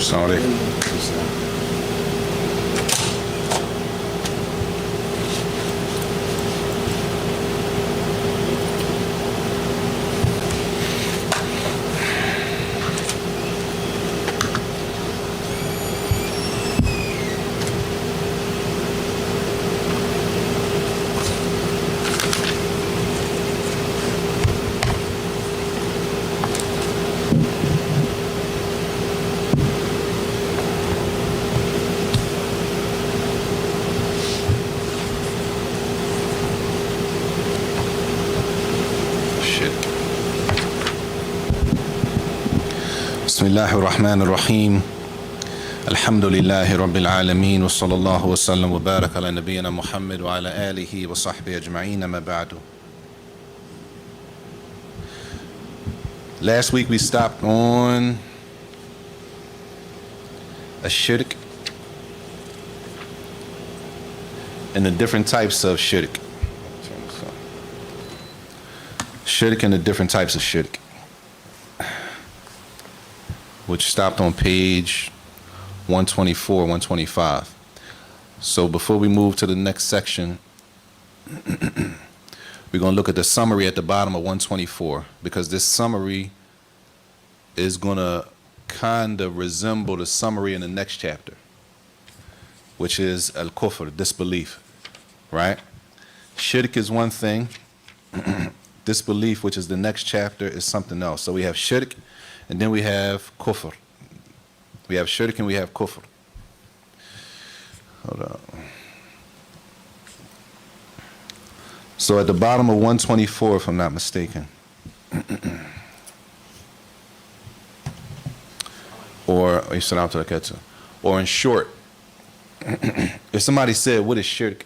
Assalamu alaikum. بسم الله الرحمن الرحيم الحمد لله رب العالمين وصلى الله وسلم وبارك على نبينا محمد وعلى آله وصحبه أجمعين ما بعد. Last week we stopped on a shirk and the different types of shirk. Shirk and the different types of shirk, which stopped on page 124, 125. So before we move to the next section, we're going to look at the summary at the bottom of 124, because this summary is going to kind of resemble the summary in the next chapter, which is al-kufr, disbelief, right? Shirk is one thing. Disbelief, which is the next chapter, is something else. So we have shirk, and then we have kufr. We have shirk and we have kufr. Hold on. So at the bottom of 124, if I'm not mistaken, or in short, if somebody said, what is shirk?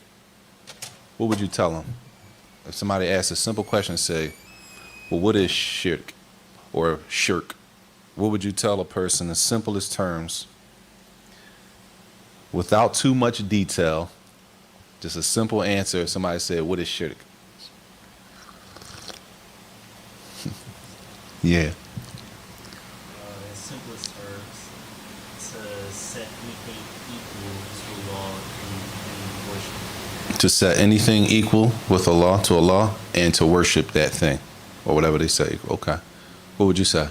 What would you tell them? If somebody asked a simple question, say, well, what is shirk or shirk? What would you tell a person in simplest terms, without too much detail, just a simple answer? If somebody said, what is shirk? Yeah. In simplest terms, to set anything equal to Allah and worship. To set anything equal with Allah, to Allah, and to worship that thing, or whatever they say. Okay. What would you say?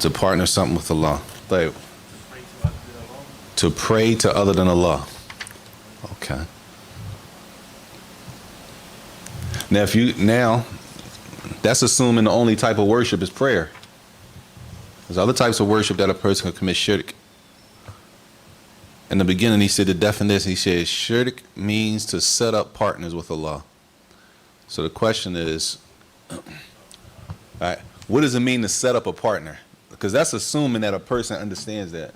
To partner something with Allah. Like, to pray to other than Allah. Okay. Now, that's assuming the only type of worship is prayer. There's other types of worship that a person can commit shirk. In the beginning, he said the definition, he said shirk means to set up partners with Allah. So the question is, all right, what does it mean to set up a partner? Because that's assuming that a person understands that.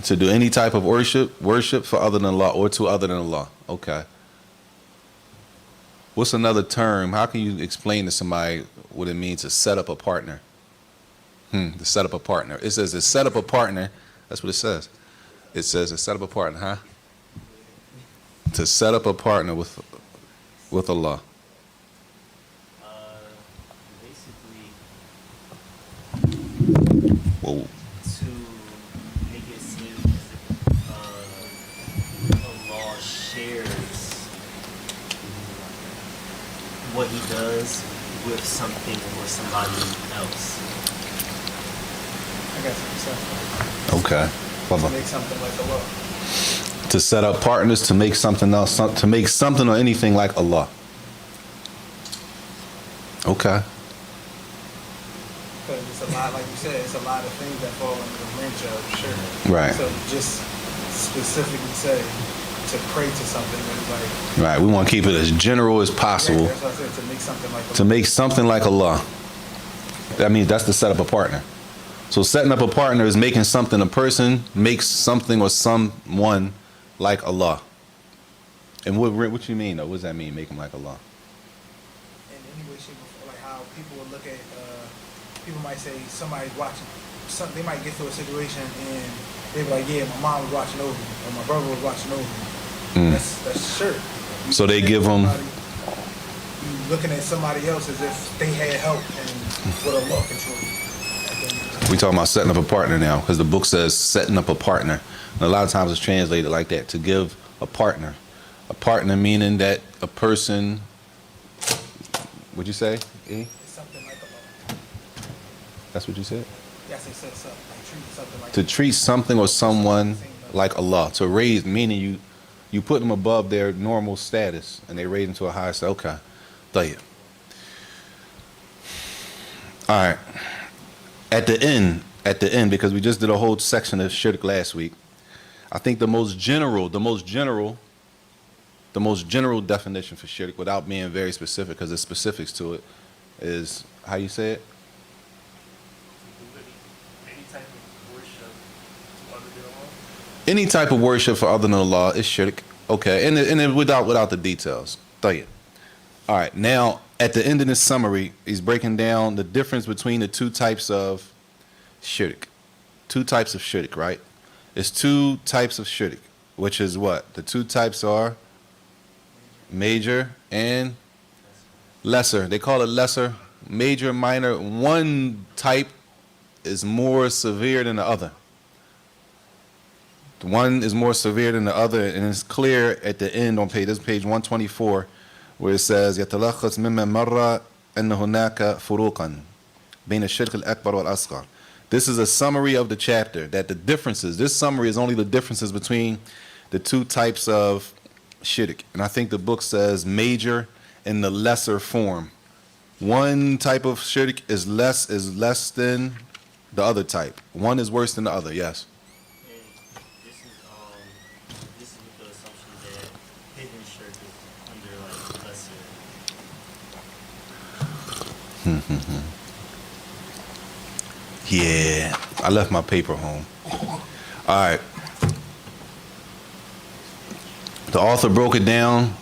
To do any type of worship for other than Allah, or to other than Allah. Okay. What's another term? How can you explain to somebody what it means to set up a partner? To set up a partner. It says to set up a partner. That's what it says. It says to set up a partner, huh? To set up a partner with Allah. Whoa. To make it seem as if Allah shares what He does with something or somebody else. I got some. Okay. To make something like Allah. To set up partners, to make something else, to make something or anything like Allah. Okay. Because it's a lot, like you said, it's a lot of things that fall under the range of shirk. Right. So just specifically say to pray to something, like. Right. We want to keep it as general as possible. Yeah, that's what I said, to make something like Allah. To make something like Allah. That means that's to set up a partner. So setting up a partner is making something, a person makes something or someone like Allah. And what you mean though? What does that mean, make them like Allah? In any way, shape, or form, like how people would look at, people might say somebody's watching, they might get to a situation and they be like, yeah, my mom was watching over me, or my brother was watching over me. That's shirk. So they give them. You looking at somebody else as if they had help and with Allah control. We talking about setting up a partner now, because the book says setting up a partner. And a lot of times it's translated like that, to give a partner. A partner meaning that a person, what'd you say, E? It's something like Allah. That's what you said? Yes, it says something like treat something like To treat something or someone like Allah. To raise, meaning you put them above their normal status, and they raise them to a higher status. Okay. Tayyib. All right. At the end, because we just did a whole section of shirk last week, I think the most general definition for shirk, without being very specific, because there's specifics to it, is, how you say it? Any type of worship for other than Allah is shirk. Okay, and without the details. Tayyib. All right, now at the end of this summary, he's breaking down the difference between the two types of shirk. Two types of shirk, right? It's two types of shirk, which is what? The two types are major and lesser. They call it lesser, major, minor. One type is more severe than the other. One is more severe than the other, and it's clear at the end on page 124, where it says يتلخص مما مر أن هناك فروقا بين الشرك الأكبر والأصغر. This is a summary of the chapter, that the differences, this summary is only the differences between the two types of shirk. And I think the book says major and the lesser form. One type of shirk is less than the other type. One is worse than the other, yes. This is with the assumption that hidden shirk is under like lesser. Yeah, I left my paper home. All right. The author broke it down.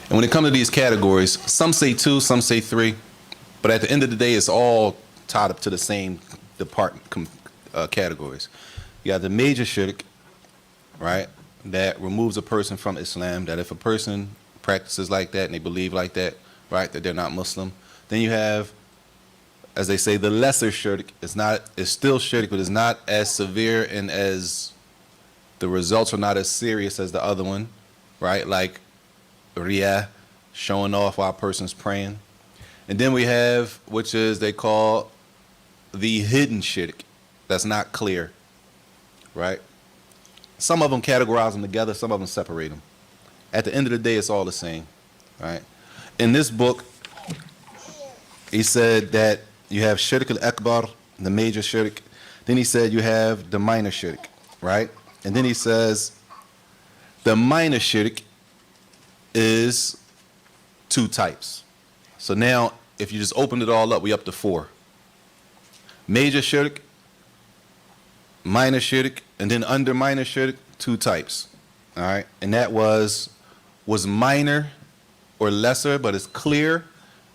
And when it comes to these categories, some say 2, some say 3. But at the end of the day, it's all tied up to the same categories. You got the major shirk, right, that removes a person from Islam, that if a person practices like that and they believe like that, right, that they're not Muslim. Then you have, as they say, the lesser shirk. It's still shirk, but it's not as severe, and as the results are not as serious as the other one, right? Like riyah, showing off while a person's praying. And then we have, which is they call the hidden shirk. That's not clear, right? Some of them categorize them together, some of them separate them. At the end of the day, it's all the same, right? In this book, he said that you have shirk al-akbar, the major shirk. Then he said you have the minor shirk, right? And then he says the minor shirk is 2 types. So now, if you just open it all up, we up to 4. Major shirk, minor shirk, and then under minor shirk, 2 types. All right? And that was minor or lesser, but it's clear,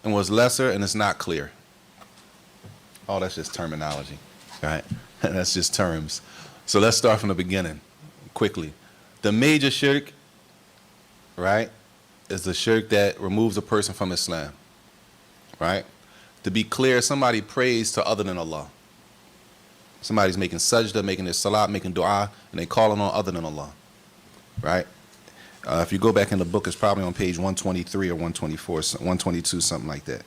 and was lesser and it's not clear. Oh, that's just terminology, right? That's just terms. So let's start from the beginning, quickly. The major shirk, right, is the shirk that removes a person from Islam, right? To be clear, somebody prays to other than Allah. Somebody's making sajda, making their salat, making dua, and they calling on other than Allah, right? If you go back in the book, it's probably on page 123 or 124, 122, something like that.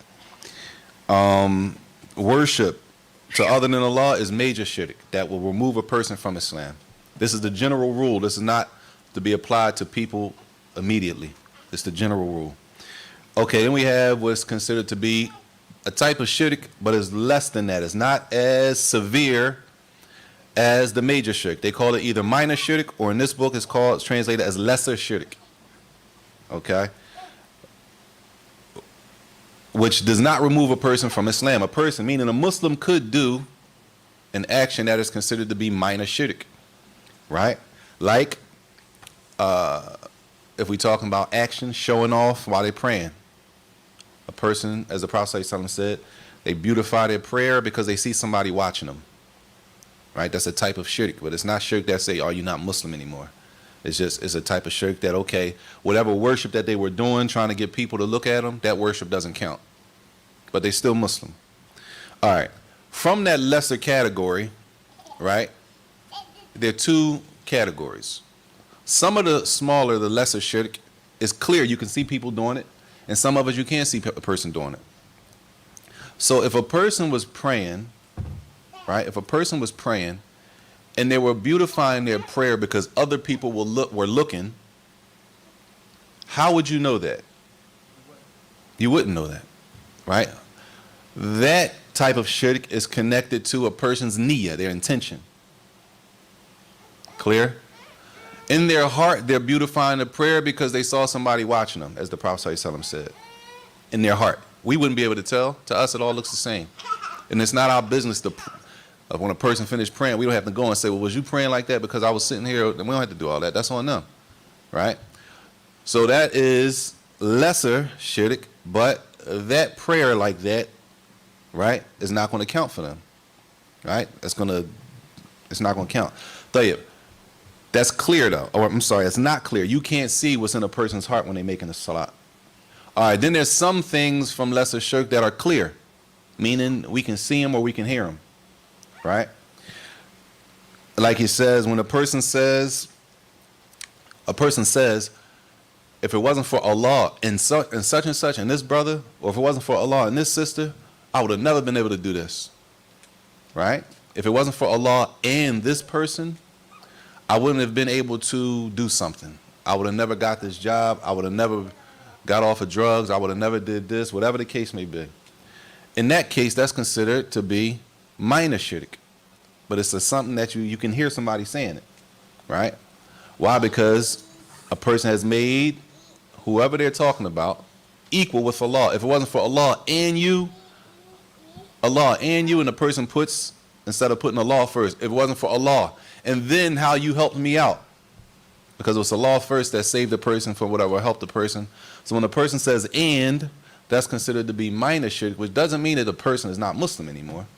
Worship to other than Allah is major shirk that will remove a person from Islam. This is the general rule. This is not to be applied to people immediately. It's the general rule. Okay, then we have what's considered to be a type of shirk, but it's less than that. It's not as severe as the major shirk. They call it either minor shirk, or in this book it's translated as lesser shirk. Okay? Which does not remove a person from Islam. A person, meaning a Muslim, could do an action that is considered to be minor shirk. Right? Like, if we're talking about action, showing off while they're praying. A person, as the Prophet ﷺ said, they beautify their prayer because they see somebody watching them. Right? That's a type of shirk, but it's not shirk that say, "Oh, you're not Muslim anymore." It's a type of shirk that, okay, whatever worship that they were doing, trying to get people to look at them, that worship doesn't count. But they still Muslim. All right. From that lesser category, right, there are two categories. Some of the smaller, the lesser shirk, is clear. You can see people doing it. And some of us, you can't see a person doing it. So if a person was praying, right, if a person was praying, and they were beautifying their prayer because other people were looking, how would you know that? You wouldn't know that, right? That type of shirk is connected to a person's niyyah, their intention. Clear? In their heart, they're beautifying the prayer because they saw somebody watching them, as the Prophet ﷺ said. In their heart. We wouldn't be able to tell. To us, it all looks the same. And it's not our business to... when a person finished praying, we don't have to go and say, well, was you praying like that because I was sitting here? We don't have to do all that. That's on them, right? So that is lesser shirk, but that prayer like that, right, is not going to count for them, right? It's not going to count. Tayyib, that's clear though. Or I'm sorry, it's not clear. You can't see what's in a person's heart when they're making a salat. All right, then there's some things from lesser shirk that are clear, meaning we can see them or we can hear them. Right? Like he says, when a person says, if it wasn't for Allah and such and such and this brother, or if it wasn't for Allah and this sister, I would have never been able to do this. Right? If it wasn't for Allah and this person, I wouldn't have been able to do something. I would have never got this job. I would have never got off of drugs. I would have never did this, whatever the case may be. In that case, that's considered to be minor shirk, but it's something that you can hear somebody saying it, right? Why? Because a person has made whoever they're talking about equal with Allah. If it wasn't for Allah and you, and the person puts, instead of putting Allah first, if it wasn't for Allah, and then how you helped me out, because it was Allah first that saved the person from whatever, helped the person. So when a person says and, that's considered to be minor shirk, which doesn't mean that the person is not Muslim anymore.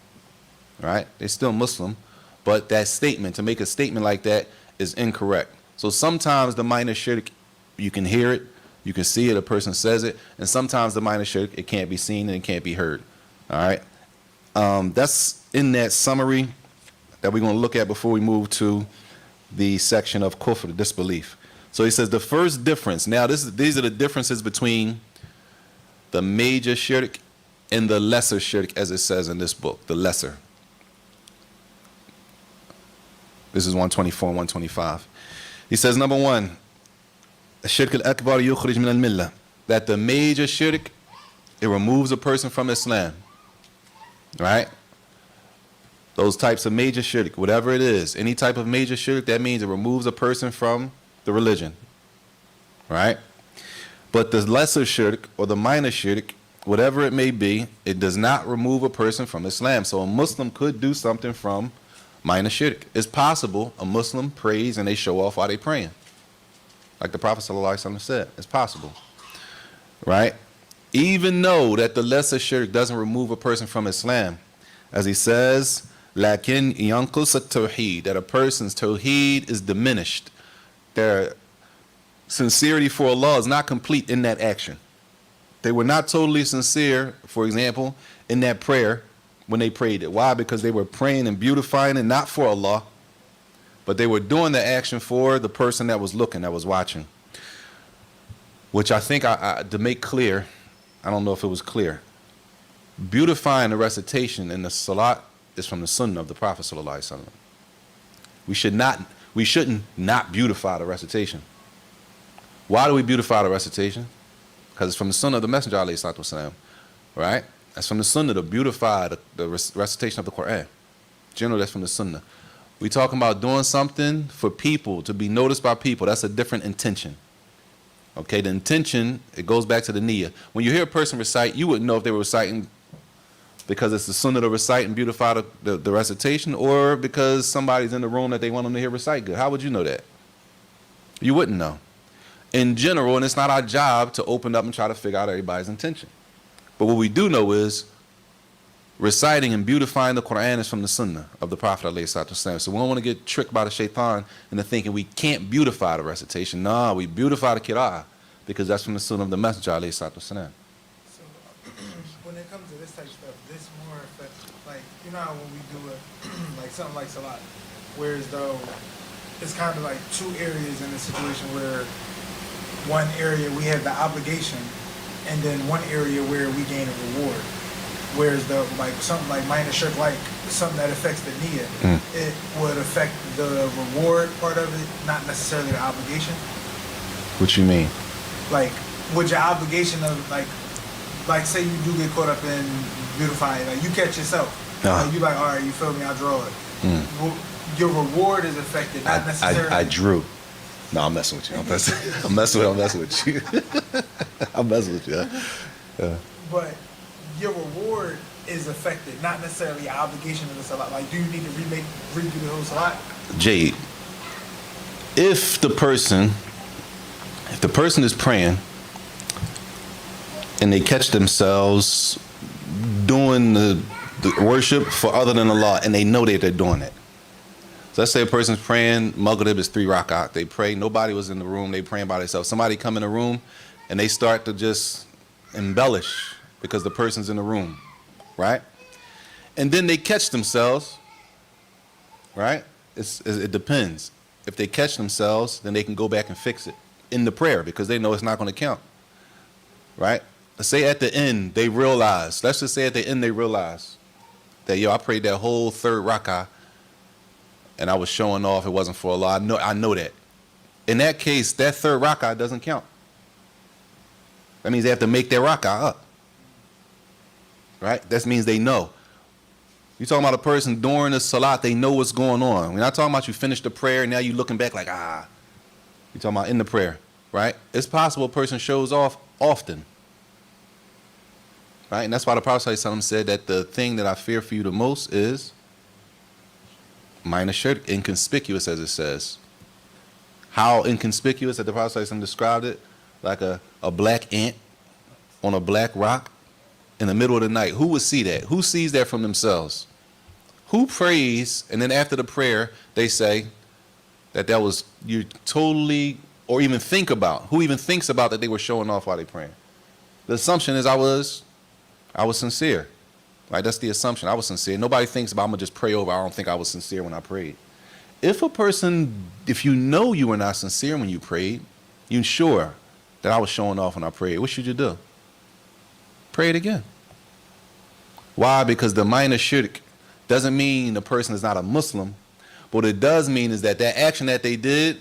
Right? They're still Muslim, but that statement, to make a statement like that, is incorrect. So sometimes the minor shirk, you can hear it, you can see it, a person says it, and sometimes the minor shirk, it can't be seen and it can't be heard. All right? That's in that summary that we're going to look at before we move to the section of kufr, disbelief. So he says the first difference, now these are the differences between the major shirk and the lesser shirk, as it says in this book, the lesser. This is 124 and 125. He says, number one, الشرك الأكبر يخرج من الملة, that the major shirk, it removes a person from Islam. Right? Those types of major shirk, whatever it is, any type of major shirk, that means it removes a person from the religion. Right? But the lesser shirk or the minor shirk, whatever it may be, it does not remove a person from Islam. So a Muslim could do something from minor shirk. It's possible a Muslim prays and they show off while they're praying. Like the Prophet ﷺ said, it's possible. Right? Even though that the lesser shirk doesn't remove a person from Islam. As he says, لَكِنْ يَنْقُصَ التَّوْحِيدِ, that a person's tawheed is diminished. Their sincerity for Allah is not complete in that action. They were not totally sincere, for example, in that prayer when they prayed it. Why? Because they were praying and beautifying it not for Allah, but they were doing the action for the person that was looking, that was watching. Which I think, to make clear, I don't know if it was clear, beautifying the recitation in the salat is from the sunnah of the Prophet ﷺ. We shouldn't not beautify the recitation. Why do we beautify the recitation? Because it's from the sunnah of the Messenger ﷺ, right? That's from the sunnah to beautify the recitation of the Quran. Generally, that's from the sunnah. We talking about doing something for people, to be noticed by people. That's a different intention. Okay, the intention, it goes back to the niyyah. When you hear a person recite, you wouldn't know if they were reciting because it's the sunnah to recite and beautify the recitation, or because somebody's in the room that they want them to hear recite good. How would you know that? You wouldn't know. In general, and it's not our job to open up and try to figure out everybody's intention. But what we do know is reciting and beautifying the Quran is from the Sunnah of the Prophet ﷺ. So we don't want to get tricked by the shaitan into thinking we can't beautify the recitation. No, we beautify the Qira'ah because that's from the Sunnah of the Messenger ﷺ. So when it comes to this type of stuff, this more affects, like, you know how when we do it, like something like Salat, whereas though it's kind of like two areas in the situation where one area we have the obligation and then one area where we gain a reward. Whereas the like something like minor shirk, like something that affects the niyyah, it would affect the reward part of it, not necessarily the obligation. What you mean? Like, would your obligation of like say you do get caught up in beautifying, like you catch yourself, like you like, all right, you feel me, I draw it. Well, your reward is affected, not necessarily. I drew. No, I'm messing with you. I'm messing with you. I'm messing with you. But your reward is affected, not necessarily your obligation of the salat. Like, do you need to redo the whole salat? Jade, if the person is praying and they catch themselves doing the worship for other than Allah and they know that they're doing it. So let's say a person's praying, Maghrib is 3 rak'at. They pray, nobody was in the room, they praying by themselves. Somebody come in the room and they start to just embellish because the person's in the room, right? And then they catch themselves, right? It depends. If they catch themselves, then they can go back and fix it in the prayer because they know it's not going to count, right? Let's say at the end they realize, let's just say at the end they realize that, yo, I prayed that whole 3rd rak'ah and I was showing off, it wasn't for Allah. I know that. In that case, that 3rd rak'ah doesn't count. That means they have to make their rak'ah up. Right? That means they know. You're talking about a person during the salat, they know what's going on. We're not talking about you finished the prayer and now you're looking back like, You're talking about in the prayer, right? It's possible a person shows off often. Right? And that's why the Prophet ﷺ said that the thing that I fear for you the most is minor shirk, inconspicuous as it says. How inconspicuous that the Prophet ﷺ described it? Like a black ant on a black rock in the middle of the night. Who would see that? Who sees that from themselves? Who prays and then after the prayer they say that was you totally, or even think about, who even thinks about that they were showing off while they praying? The assumption is I was sincere. Right? That's the assumption. I was sincere. Nobody thinks about I'm gonna just pray over. I don't think I was sincere when I prayed. If you know you were not sincere when you prayed, you're sure that I was showing off when I prayed, what should you do? Pray it again. Why? Because the minor shirk doesn't mean the person is not a Muslim. But what it does mean is that action that they did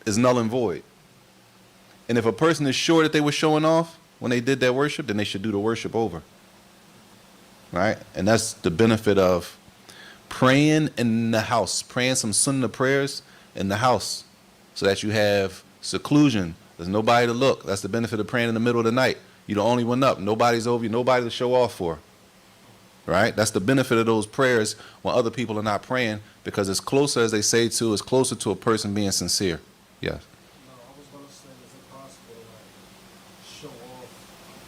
is null and void. And if a person is sure that they were showing off when they did their worship, then they should do the worship over. Right? And that's the benefit of praying in the house, praying some sunnah prayers in the house so that you have seclusion. There's nobody to look. That's the benefit of praying in the middle of the night. You're the only one up. Nobody's over you. Nobody to show off for. Right? That's the benefit of those prayers when other people are not praying, because it's closer, as they say, it's closer to a person being sincere. Yes. No, I was going to say, is it possible to show off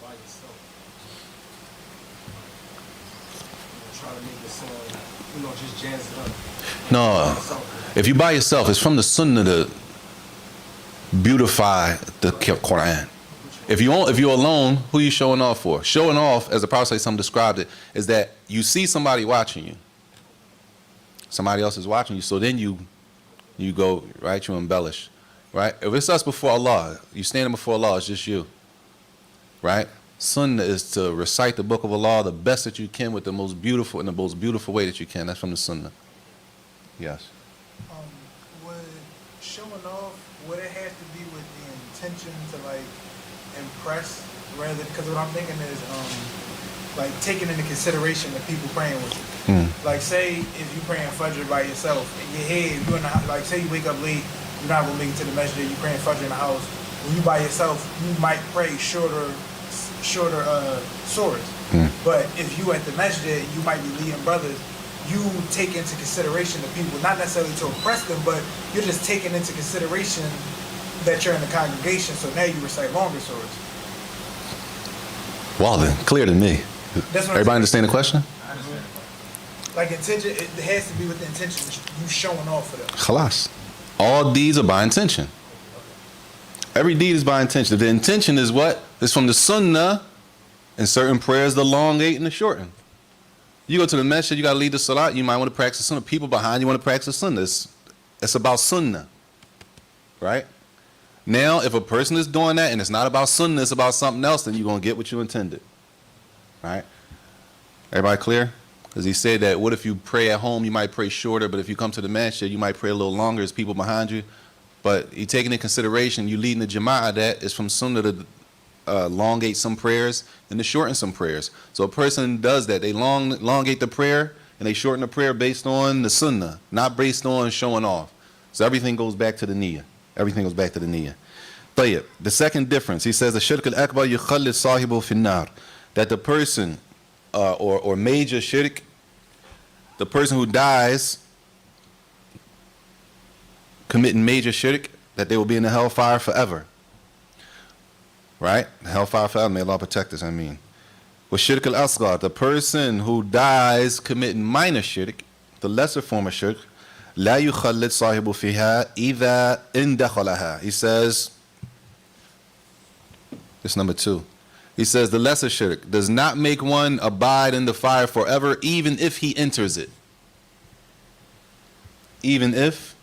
by yourself? Try to make it sound, just jazz it up. No. If you by yourself, it's from the sunnah to beautify the Quran. If you're alone, who are you showing off for? Showing off, as the Prophet described it, is that you see somebody watching you. Somebody else is watching you, so then you go, right, you embellish. Right? If it's us before Allah, you standing before Allah, it's just you. Right? Sunnah is to recite the book of Allah the best that you can with the most beautiful way that you can. That's from the Sunnah. Yes. Would showing off, would it have to be with the intention to impress, rather, because what I'm thinking is taking into consideration the people praying with you. Like, say if you praying Fajr by yourself in your head, you're in the house, say you wake up late, you're not gonna make it to the masjid, you praying Fajr in the house. When you by yourself, you might pray shorter surahs. But if you at the masjid, you might be leading brothers. You take into consideration the people, not necessarily to impress them, but you're just taking into consideration that you're in the congregation, so now you recite longer surahs. Well then, clear to me. Everybody understand the question? Like intention, it has to be with the intention of you showing off for them. Khalas. All deeds are by intention. Every deed is by intention. The intention is what? It's from the sunnah and certain prayers, the elongate and the shorten. You go to the masjid, you got to lead the salat, you might want to practice the sunnah. People behind you want to practice the sunnah. It's about sunnah. Right? Now, if a person is doing that and it's not about sunnah, it's about something else, then you're going to get what you intended. Right? Everybody clear? Because he said that what if you pray at home, you might pray shorter, but if you come to the masjid, you might pray a little longer. There's people behind you. But you taking into consideration, you leading the jama'ah, that is from sunnah to elongate some prayers and to shorten some prayers. So a person does that. They elongate the prayer and they shorten the prayer based on the sunnah, not based on showing off. So everything goes back to the niyyah. Everything goes back to the niyyah. Tayyib. The second difference, he says, the shirk al-akbar yukhallid sahibu finnar, that the person, or major shirk, the person who dies committing major shirk, that they will be in the hellfire forever. Right? The hellfire forever. May Allah protect us, I mean. With shirk al-asghar, the person who dies committing minor shirk, the lesser form of shirk, la yukhallid sahibu fiha idha in dakhalaha. He says, this number 2. He says the lesser shirk does not make one abide in the fire forever, even if he enters it. Even if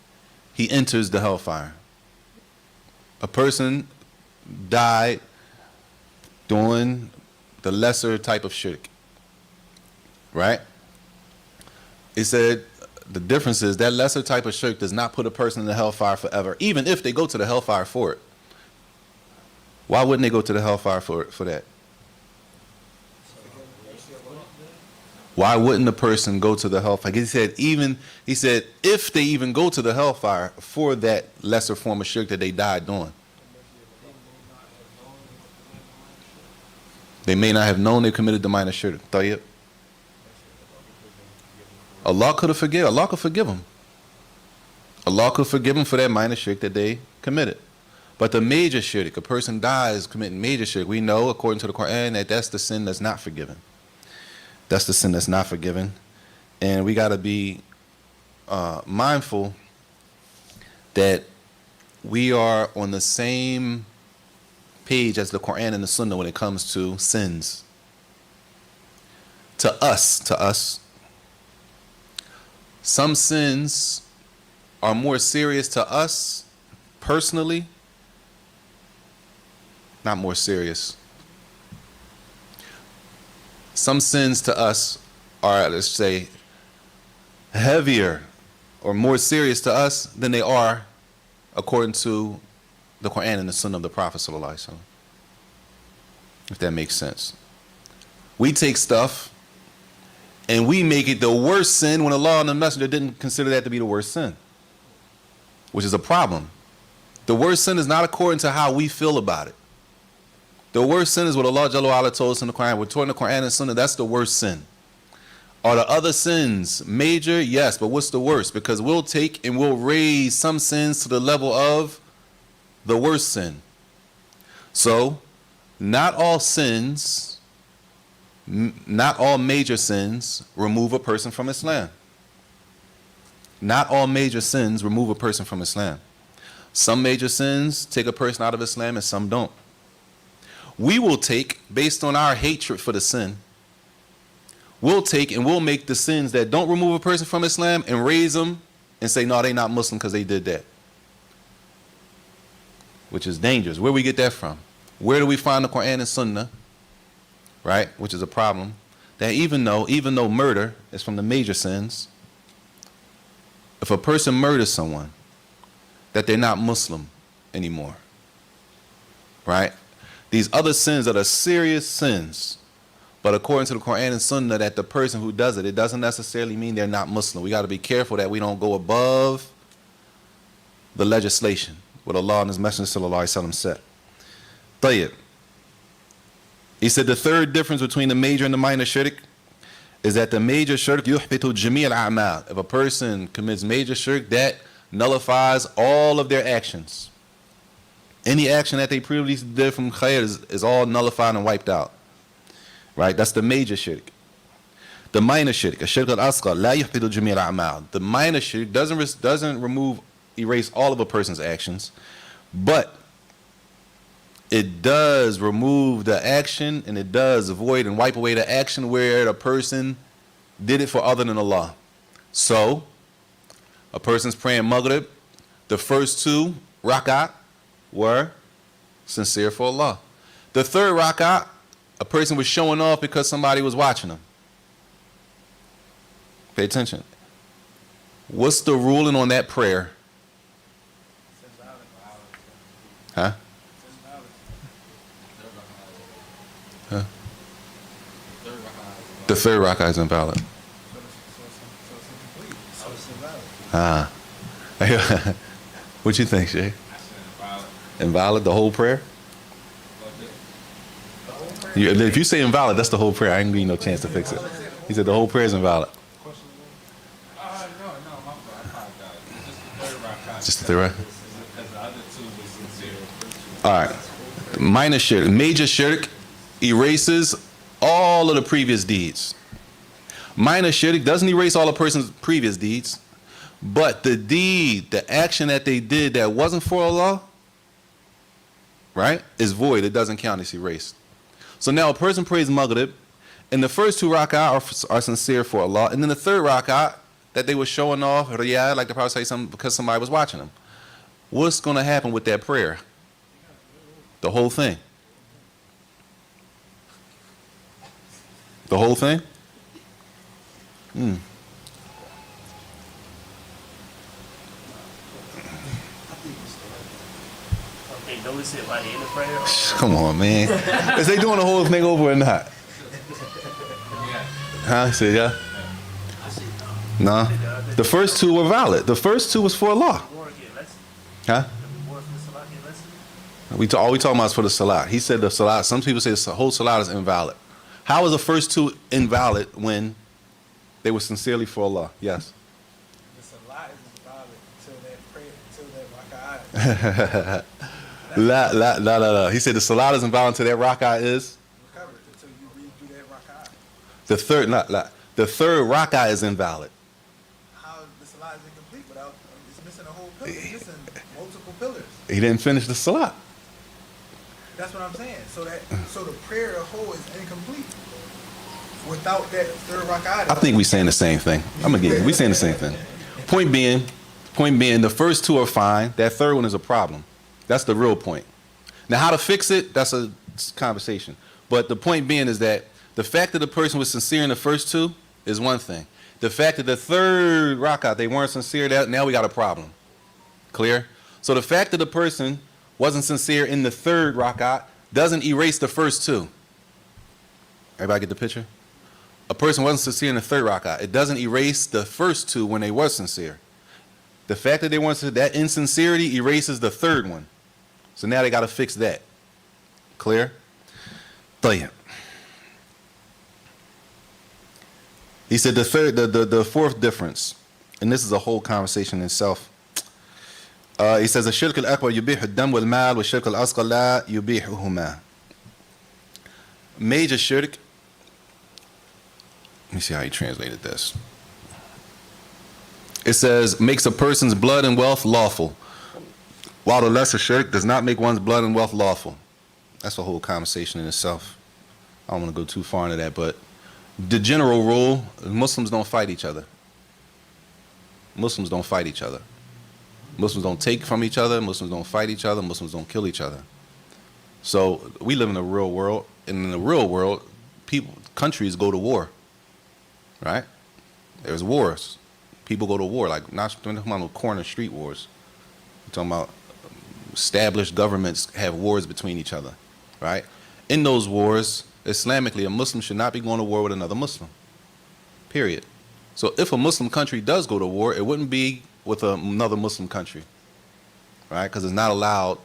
he enters the hellfire. A person died doing the lesser type of shirk. Right? He said the difference is that lesser type of shirk does not put a person in the hellfire forever, even if they go to the hellfire for it. Why wouldn't they go to the hellfire for that? Why wouldn't a person go to the hellfire? He said if they even go to the hellfire for that lesser form of shirk that they died doing. They may not have known they committed the minor shirk. Tayyib. Allah could forgive them. Allah could forgive them for that minor shirk that they committed. But the major shirk, a person dies committing major shirk, we know according to the Quran that that's the sin that's not forgiven. That's the sin that's not forgiven. And we got to be mindful that we are on the same page as the Quran and the Sunnah when it comes to sins. To us, some sins are more serious to us personally. Not more serious. Some sins to us are, let's say, heavier or more serious to us than they are according to the Quran and the Sunnah of the Prophet ﷺ. If that makes sense. We take stuff and we make it the worst sin when Allah and the Messenger didn't consider that to be the worst sin, which is a problem. The worst sin is not according to how we feel about it. The worst sin is what Allah Jalla wa'ala told us in the Quran. We're taught in the Quran and Sunnah, that's the worst sin. Are the other sins major? Yes, but what's the worst? Because we'll take and we'll raise some sins to the level of the worst sin. So, not all sins, not all major sins remove a person from Islam. Not all major sins remove a person from Islam. Some major sins take a person out of Islam and some don't. We will take, based on our hatred for the sin, we'll take and we'll make the sins that don't remove a person from Islam and raise them and say, no, they not Muslim because they did that. Which is dangerous. Where do we get that from? Where do we find the Quran and Sunnah, right? Which is a problem. That even though murder is from the major sins, if a person murders someone, that they're not Muslim anymore, right? These other sins that are serious sins, but according to the Quran and Sunnah, that the person who does it, it doesn't necessarily mean they're not Muslim. We got to be careful that we don't go above the legislation, what Allah and His Messenger sallallahu alaihi wasallam said. Tayyib. He said the third difference between the major and the minor shirk is that the major shirk yuhbitu jami' al-a'mal. If a person commits major shirk, that nullifies all of their actions. Any action that they previously did from khair is all nullified and wiped out. Right? That's the major shirk. The minor shirk, الشرك الأصغر لا يحبط جميع الأعمال. The minor shirk doesn't erase all of a person's actions, but it does remove the action, and it does avoid and wipe away the action where the person did it for other than Allah. So, a person's praying Maghrib, the first 2 rak'ah were sincere for Allah. The third rak'ah, a person was showing off because somebody was watching them. Pay attention. What's the ruling on that prayer? Huh? Huh? The third rak'ah is invalid. Ah. What you think, Shay? Invalid, the whole prayer? If you say invalid, that's the whole prayer. I ain't giving you no chance to fix it. He said the whole prayer is invalid. No, my fault. I apologize. Just the third rak'ah? Because the other 2 was sincere. All right. Minor shirk. Major shirk erases all of the previous deeds. Minor shirk doesn't erase all a person's previous deeds, but the deed, the action that they did that wasn't for Allah, right, is void. It doesn't count. It's erased. So now a person prays Maghrib, and the first 2 rak'ah are sincere for Allah, and then the third rak'ah that they were showing off, riyad, like the Prophet say something because somebody was watching them. What's going to happen with that prayer? The whole thing. The whole thing? Okay, notice it by the end of prayer. Come on, man. Is they doing the whole thing over or not? Huh? Say yeah? No. The first 2 were valid. The first 2 was for Allah. Huh? All we talking about is for the salat. He said the salat. Some people say the whole salat is invalid. How is the first 2 invalid when they were sincerely for Allah? Yes. The salat is invalid until that prayer, until that rak'ah. La. He said the salat is invalid until that rak'ah is Recovered until you read through that rak'ah. the third. The third rak'ah is invalid. How the salat is incomplete without, it's missing a whole pillar. It's missing multiple pillars. He didn't finish the salat. That's what I'm saying. So the prayer as a whole is incomplete without that third rak'ah. I think we saying the same thing. I'm gonna get it. We saying the same thing. Point being, the first 2 are fine. That third one is a problem. That's the real point. Now, how to fix it? That's a conversation. But the point being is that the fact that the person was sincere in the first 2 is one thing. The fact that the third rak'ah they weren't sincere, that now we got a problem. Clear? So the fact that the person wasn't sincere in the third rak'ah doesn't erase the first 2. Everybody get the picture? A person wasn't sincere in the third rak'ah. It doesn't erase the first 2 when they were sincere. The fact that they weren't sincere, that insincerity erases the third one. So now they got to fix that. Clear? طيب. He said the fourth difference, and this is a whole conversation in itself. He says الشرك الأكبر يبيح الدم والمال والشرك الأصغر لا يبيحهما. Major shirk. Let me see how he translated this. It says makes a person's blood and wealth lawful, while the lesser shirk does not make one's blood and wealth lawful. That's a whole conversation in itself. I don't want to go too far into that, but the general rule: Muslims don't fight each other. Muslims don't fight each other. Muslims don't take from each other. Muslims don't fight each other. Muslims don't kill each other. So we live in a real world, and in the real world, countries go to war. Right? There's wars. People go to war, like not talking about corner street wars. We're talking about established governments have wars between each other. Right? In those wars, Islamically, a Muslim should not be going to war with another Muslim. Period. So if a Muslim country does go to war, it wouldn't be with another Muslim country, right? Because it's not allowed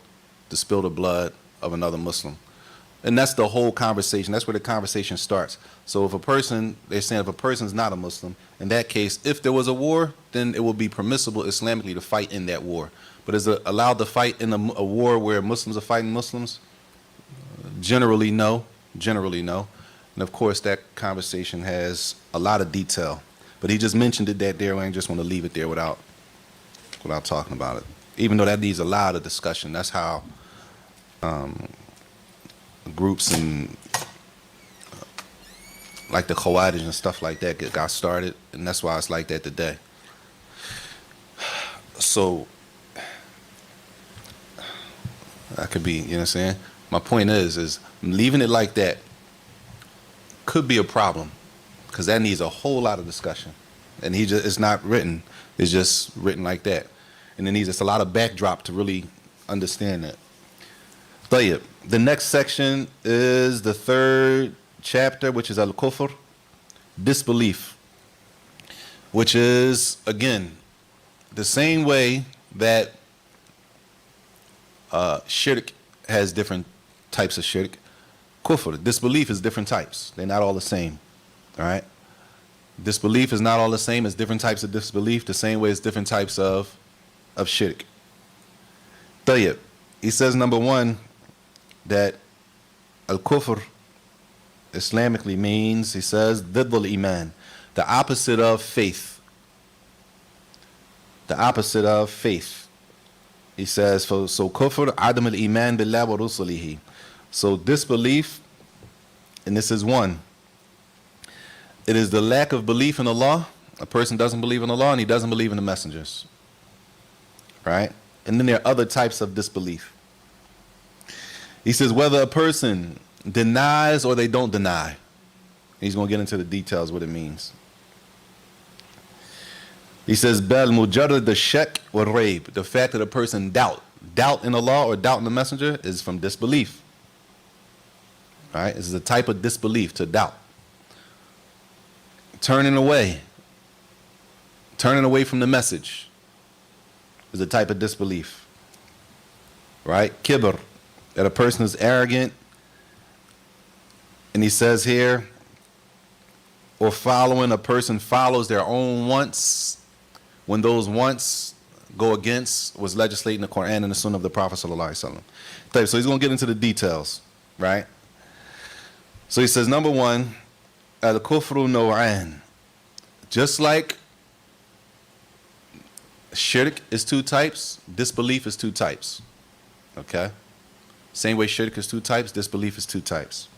to spill the blood of another Muslim. And that's the whole conversation. That's where the conversation starts. So if they're saying if a person's not a Muslim, in that case, if there was a war, then it would be permissible Islamically to fight in that war. But is it allowed to fight in a war where Muslims are fighting Muslims? Generally, no. Generally, no. And of course, that conversation has a lot of detail. But he just mentioned it that there, and I just want to leave it there without talking about it. Even though that needs a lot of discussion. That's how groups and like the Khawarij and stuff like that got started, and that's why it's like that today. So that could be, you know what I'm saying? My point is leaving it like that could be a problem, because that needs a whole lot of discussion. And it's not written, it's just written like that. And it needs just a lot of backdrop to really understand that. طيب. The next section is the third chapter, which is Al-Kufr, disbelief, which is, again, the same way that shirk has different types of shirk. Kufr, disbelief, is different types. They're not all the same. All right? Disbelief is not all the same as different types of disbelief, the same way as different types of shirk. طيب. He says, number one, that al-kufr Islamically means, he says, ضد الإيمان, the opposite of faith. The opposite of faith. He says, so kufr عدم الإيمان بالله ورسله. So disbelief, and this is one, it is the lack of belief in Allah. A person doesn't believe in Allah and he doesn't believe in the messengers. Right? And then there are other types of disbelief. He says whether a person denies or they don't deny. He's going to get into the details what it means. He says bal mujarrad ash-shak wa rayb, the fact that a person doubt in Allah or doubt in the messenger is from disbelief. Right? This is a type of disbelief, to doubt. Turning away from the message is a type of disbelief. Right? Kibr, that a person is arrogant, and he says here, or following, a person follows their own wants when those wants go against what's legislated in the Quran and the Sunnah of the Prophet sallallahu alaihi wasallam. So he's going to get into the details, right? So he says, number one, al-kufru naw'an. Just like shirk is two types, disbelief is two types. Okay? Same way shirk is two types, disbelief is two types.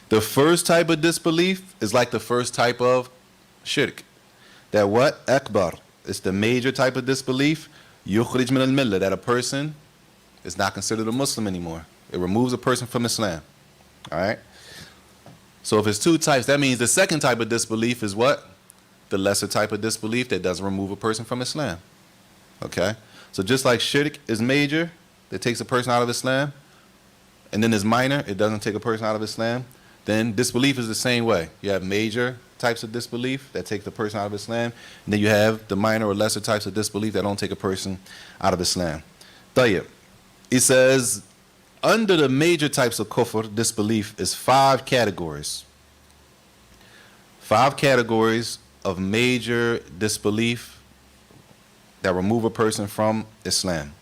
The first type of disbelief is like the first type of shirk. That what? Akbar. It's the major type of disbelief. Yukhrij min al-millah. That a person is not considered a Muslim anymore. It removes a person from Islam. All right? So if it's two types, that means the second type of disbelief is what? The lesser type of disbelief that doesn't remove a person from Islam. Okay? So just like shirk is major, that takes a person out of Islam, and then there's minor, it doesn't take a person out of Islam, then disbelief is the same way. You have major types of disbelief that take the person out of Islam, and then you have the minor or lesser types of disbelief that don't take a person out of Islam. Tayyib. He says, under the major types of kufr, disbelief, is 5 categories. 5 categories of major disbelief that remove a person from Islam.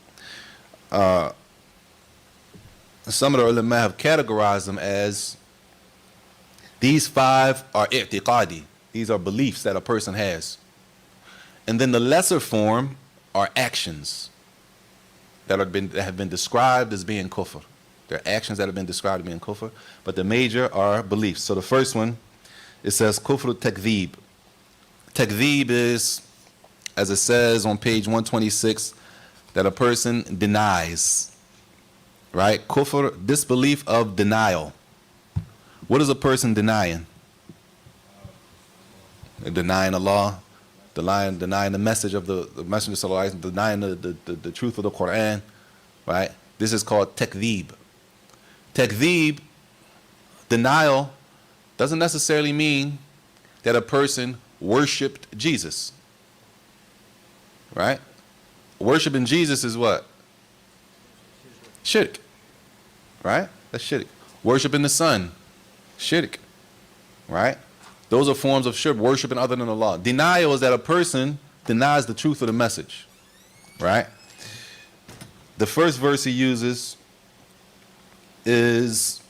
Some of the ulama have categorized them as, these 5 are i'tiqadi. These are beliefs that a person has. And then the lesser form are actions that have been described as being kufr. There are actions that have been described as being kufr, but the major are beliefs. So the first one, it says kufr takdhib. Takdhib is, as it says on page 126, that a person denies. Right? Kufr, disbelief of denial. What is a person denying? Denying Allah, denying the message of the Messenger sallallahu alaihi wasallam, denying the truth of the Quran. Right? This is called takdhib. Takdhib, denial, doesn't necessarily mean that a person worshipped Jesus. Right? Worshipping Jesus is what? Shirk. Right? That's shirk. Worshipping the sun. Shirk. Right? Those are forms of shirk, worshiping other than Allah. Denial is that a person denies the truth of the message. Right? The first verse he uses is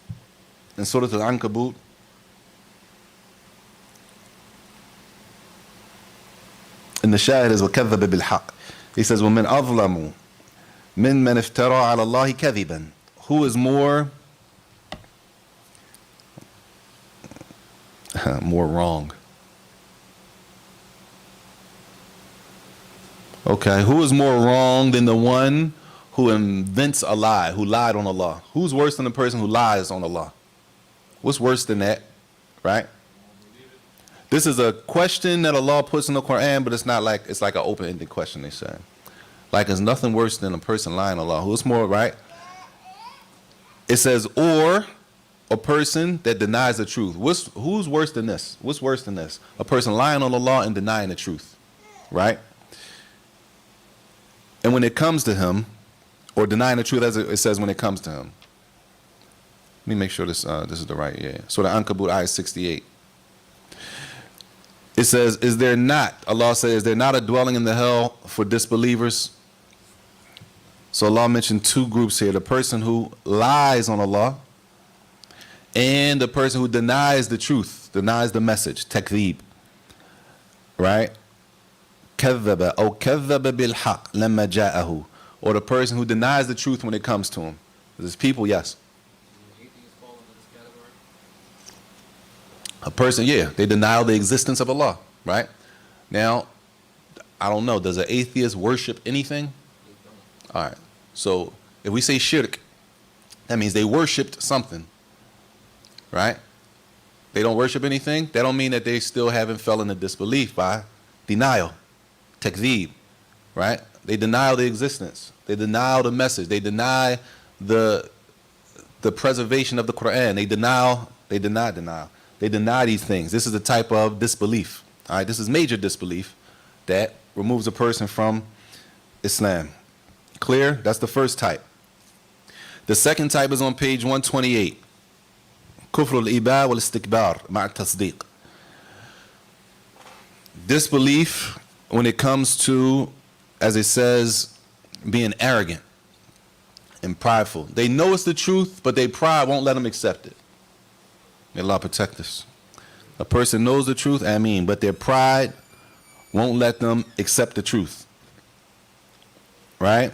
in Surah Al-Ankabut, And the shahid is وَكَذَّبَ بِالْحَقِّ. He says, وَمِنْ أَظْلَمُ مِنْ مَنْ افْتَرَى عَلَى اللَّهِ كَذِبًا. Who is more wrong? Okay, who is more wrong than the one who invents a lie, who lied on Allah? Who's worse than the person who lies on Allah? What's worse than that, right? This is a question that Allah puts in the Quran, but it's not like, it's like an open-ended question, they say. Like, there's nothing worse than a person lying on Allah. Who's more, right? It says, or a person that denies the truth. Who's worse than this? What's worse than this? A person lying on Allah and denying the truth, right? And when it comes to him, or denying the truth, as it says when it comes to him. Let me make sure this is the right, yeah. So the Ankabut ayah 68. It says, is there not, Allah says, is there not a dwelling in the hell for disbelievers? So Allah mentioned two groups here, the person who lies on Allah and the person who denies the truth, denies the message, takdeeb, right? كذب أو كذب بالحق لما جاءه. Or the person who denies the truth when it comes to him. There's people, yes. A person, yeah, they deny the existence of Allah, right? Now, I don't know, does an atheist worship anything? All right, so if we say shirk, that means they worshipped something, right? They don't worship anything, that don't mean that they still haven't fell into disbelief by denial, takdeeb, right? They deny the existence, they deny the message, they deny the preservation of the Quran, they deny these things. This is a type of disbelief. All right, this is major disbelief that removes a person from Islam. Clear? That's the first type. The second type is on page 128. Kufr al-iba wal-istikbar ma'a tasdeeq. Disbelief when it comes to, as it says, being arrogant and prideful. They know it's the truth, but their pride won't let them accept it. May Allah protect us. A person knows the truth, ameen, but their pride won't let them accept the truth. Right?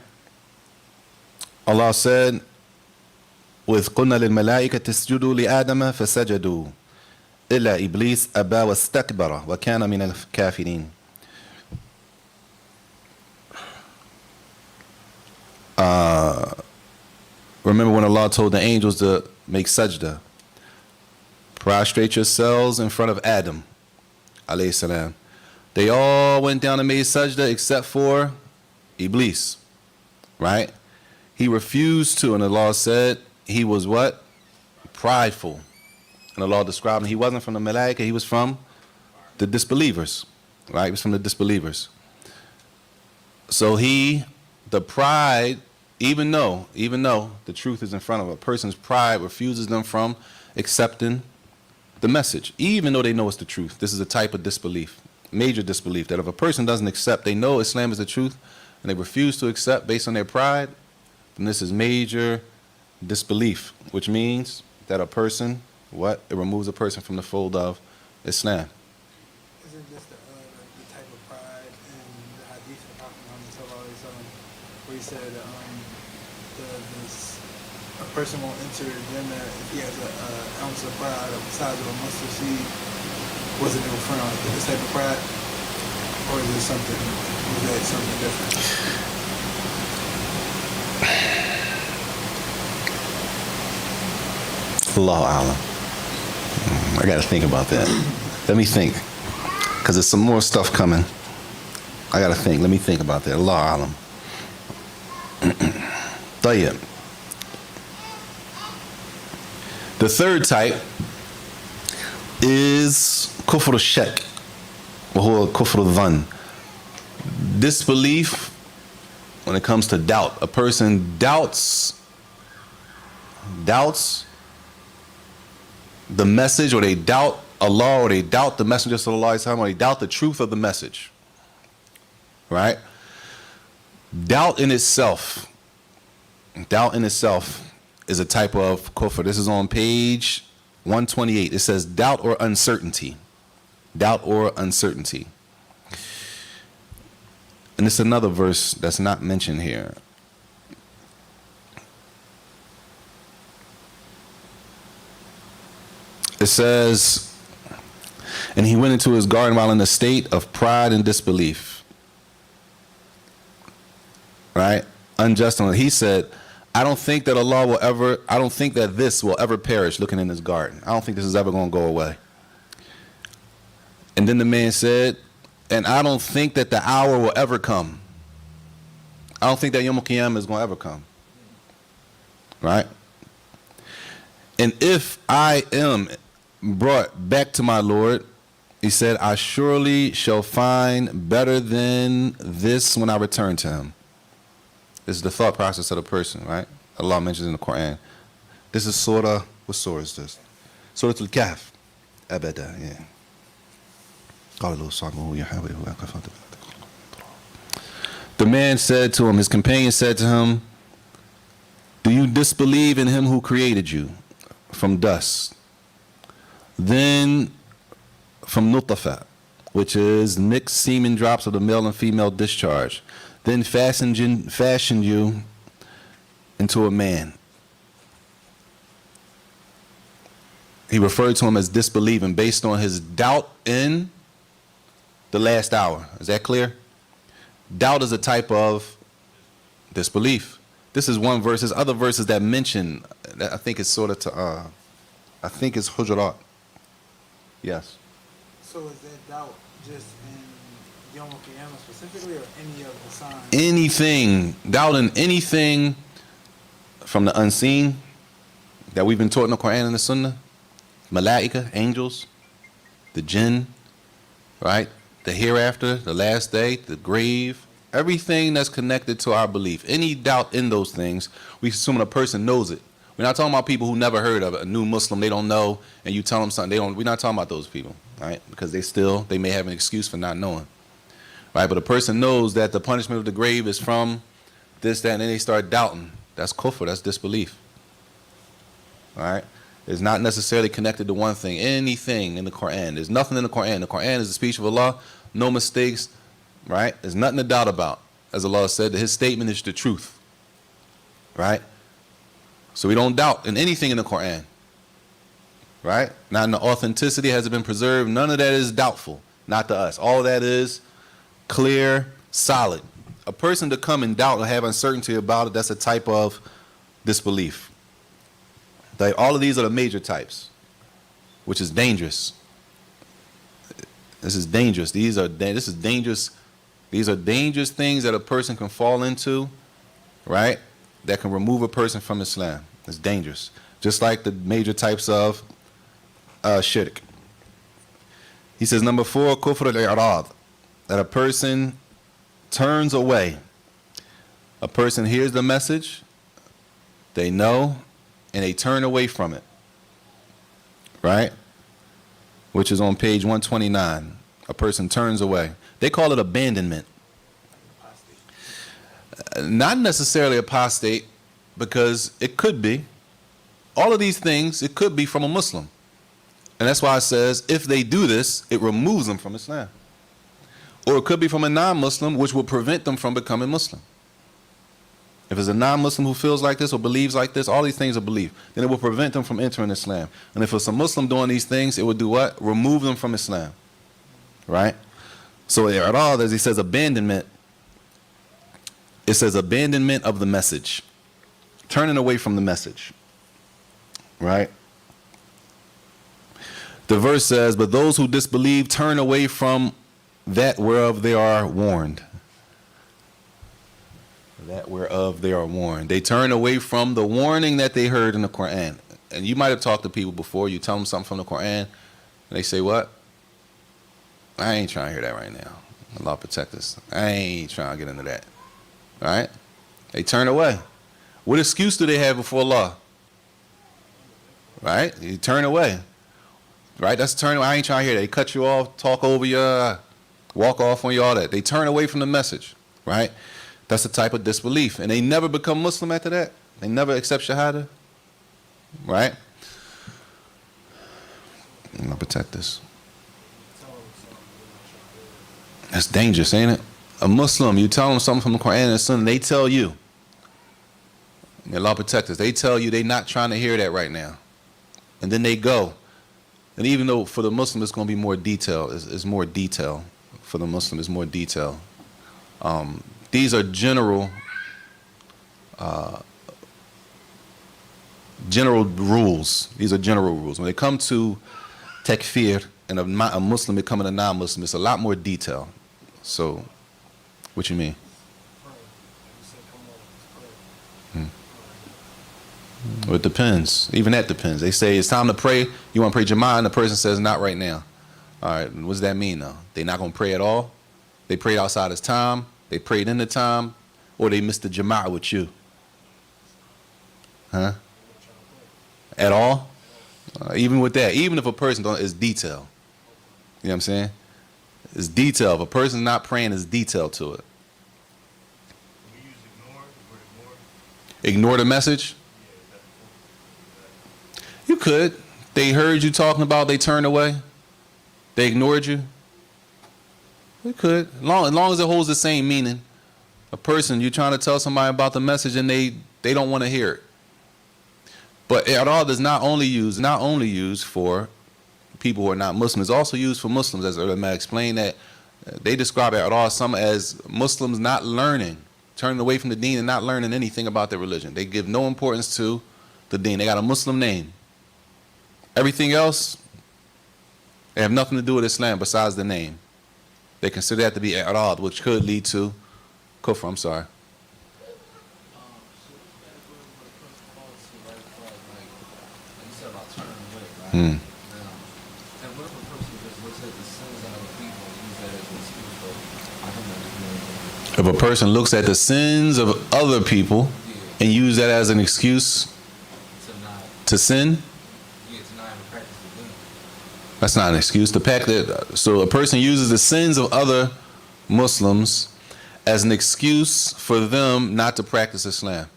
Allah said, وَإِذْ قُلْنَا لِلْمَلَائِكَةِ اسْجُدُوا لِآدَمَ فَسَجَدُوا إِلَّا إِبْلِيسَ أَبَى وَاسْتَكْبَرَ وَكَانَ مِنَ الْكَافِرِينَ. Remember when Allah told the angels to make sajda? Prostrate yourselves in front of Adam, alayhi salam. They all went down and made sajda except for Iblis, right? He refused to, and Allah said he was what? Prideful. And Allah described him, he wasn't from the Malaika, he was from the disbelievers, right? He was from the disbelievers. So the pride, even though the truth is in front of a person's pride refuses them from accepting the message, even though they know it's the truth. This is a type of disbelief, major disbelief, that if a person doesn't accept, they know Islam is the truth, and they refuse to accept based on their pride, then this is major disbelief, which means that a person, what? It removes a person from the fold of Islam. Isn't this the type of pride in the hadith of Prophet Muhammad sallallahu alaihi wasallam, where he said a person won't enter Jannah if he has an ounce of pride of the size of a mustard seed? Was it in front of this type of pride, or is it something? Was that something different? Allahu A'lam. I got to think about that. Let me think, because there's some more stuff coming. I got to think. Let me think about that. Allahu A'lam. Tayyib. The third type is kufr al-shak, or kufr al-dhan. Disbelief when it comes to doubt. A person doubts the message, or they doubt Allah, or they doubt the Messenger sallallahu alaihi wasallam, or they doubt the truth of the message. Right? Doubt in itself is a type of kufr. This is on page 128. It says doubt or uncertainty. Doubt or uncertainty. And it's another verse that's not mentioned here. It says, and he went into his garden while in a state of pride and disbelief. Right? Unjust. He said, I don't think that I don't think that this will ever perish, looking in his garden. I don't think this is ever going to go away. And then the man said, and I don't think that the hour will ever come. I don't think that Yom Kippur is going to ever come. Right? And if I am brought back to my Lord, he said, I surely shall find better than this when I return to him. This is the thought process of the person, right? Allah mentions in the Quran. This is Surah, what surah is this? Surah Al-Kahf. Abada, yeah. The man said to him, his companion said to him, do you disbelieve in him who created you from dust? Then from nutfa, which is mixed semen drops of the male and female discharge, then fashioned you into a man. He referred to him as disbelieving based on his doubt in the last hour. Is that clear? Doubt is a type of disbelief. This is one verse. There's other verses that mention, I think it's sort of I think it's Hujurat. Yes. So is that doubt just in Yom Kippur specifically, or any of the signs? Anything, doubt in anything from the unseen that we've been taught in the Quran and the Sunnah, Malaika, angels, the jinn, right? The hereafter, the last day, the grave, everything that's connected to our belief. Any doubt in those things, we assume a person knows it. We're not talking about people who never heard of it, a new Muslim, they don't know, and you tell them something, we're not talking about those people, right? Because they may have an excuse for not knowing, right? But a person knows that the punishment of the grave is from this, that, and then they start doubting. That's kufr, that's disbelief, all right? It's not necessarily connected to one thing, anything in the Quran. There's nothing in the Quran. The Quran is the speech of Allah, no mistakes, right? There's nothing to doubt about. As Allah said, his statement is the truth, right? So we don't doubt in anything in the Quran, right? Not in the authenticity, has it been preserved? None of that is doubtful, not to us. All that is clear, solid. A person to come and doubt or have uncertainty about it, that's a type of disbelief. All of these are the major types, which is dangerous. This is dangerous. This is dangerous. These are dangerous things that a person can fall into, right? That can remove a person from Islam. It's dangerous. Just like the major types of shirk. He says, number 4, kufr al-i'rad, that a person turns away. A person hears the message, they know, and they turn away from it, right? Which is on page 129. A person turns away. They call it abandonment. Not necessarily apostate, because it could be. All of these things, it could be from a Muslim. And that's why it says, if they do this, it removes them from Islam. Or it could be from a non-Muslim, which will prevent them from becoming Muslim. If it's a non-Muslim who feels like this or believes like this, all these things are belief, then it will prevent them from entering Islam. And if it's a Muslim doing these things, it would do what? Remove them from Islam. Right? So at all, as he says, abandonment, it says abandonment of the message. Turning away from the message. Right? The verse says, but those who disbelieve turn away from that whereof they are warned. That whereof they are warned. They turn away from the warning that they heard in the Quran. And you might have talked to people before, you tell them something from the Quran, and they say, what? I ain't trying to hear that right now. Allah protect us. I ain't trying to get into that. All right? They turn away. What excuse do they have before Allah? Right? You turn away. Right? That's turn away. I ain't trying to hear that. They cut you off, talk over you, walk off on you, all that. They turn away from the message. Right? That's a type of disbelief. And they never become Muslim after that. They never accept Shahada. Right? Allah protect us. That's dangerous, ain't it? a Muslim, you tell them something from the Quran and Sunnah, they tell you, may Allah protect us, they tell you they're not trying to hear that right now. And then they go. And even though for the Muslim it's going to be more detail, it's more detail. For the Muslim, it's more detail. These are general rules. These are general rules. When it comes to takfir and a Muslim becoming a non-Muslim, it's a lot more detail. So, what you mean? Pray. You said, come on, let's pray. Well, it depends. Even that depends. They say it's time to pray. You want to pray Jama'ah, and the person says not right now. All right, what does that mean though? They not going to pray at all? They prayed outside his time, they prayed in the time, or they missed the Jama'ah with you? Huh? At all? Even with that, even if a person don't, it's detail. You know what I'm saying? It's detail. If a person's not praying, there's detail to it. We use ignore, the word ignore. Ignore the message? You could. They heard you talking about, they turned away. They ignored you. You could. As long as it holds the same meaning. A person, you're trying to tell somebody about the message and they don't want to hear it. But i'rad is not only used for people who are not Muslims. It's also used for Muslims, as ulama explained that they describe i'rad some as Muslims not learning, turning away from the deen and not learning anything about their religion. They give no importance to the deen. They got a Muslim name. Everything else, they have nothing to do with Islam besides the name. They consider that to be i'rad, which could lead to kufr. I'm sorry. Hmm. If a person looks at the sins of other people and use that as an excuse to sin, that's not an excuse. The fact that so a person uses the sins of other Muslims as an excuse for them not to practice Islam.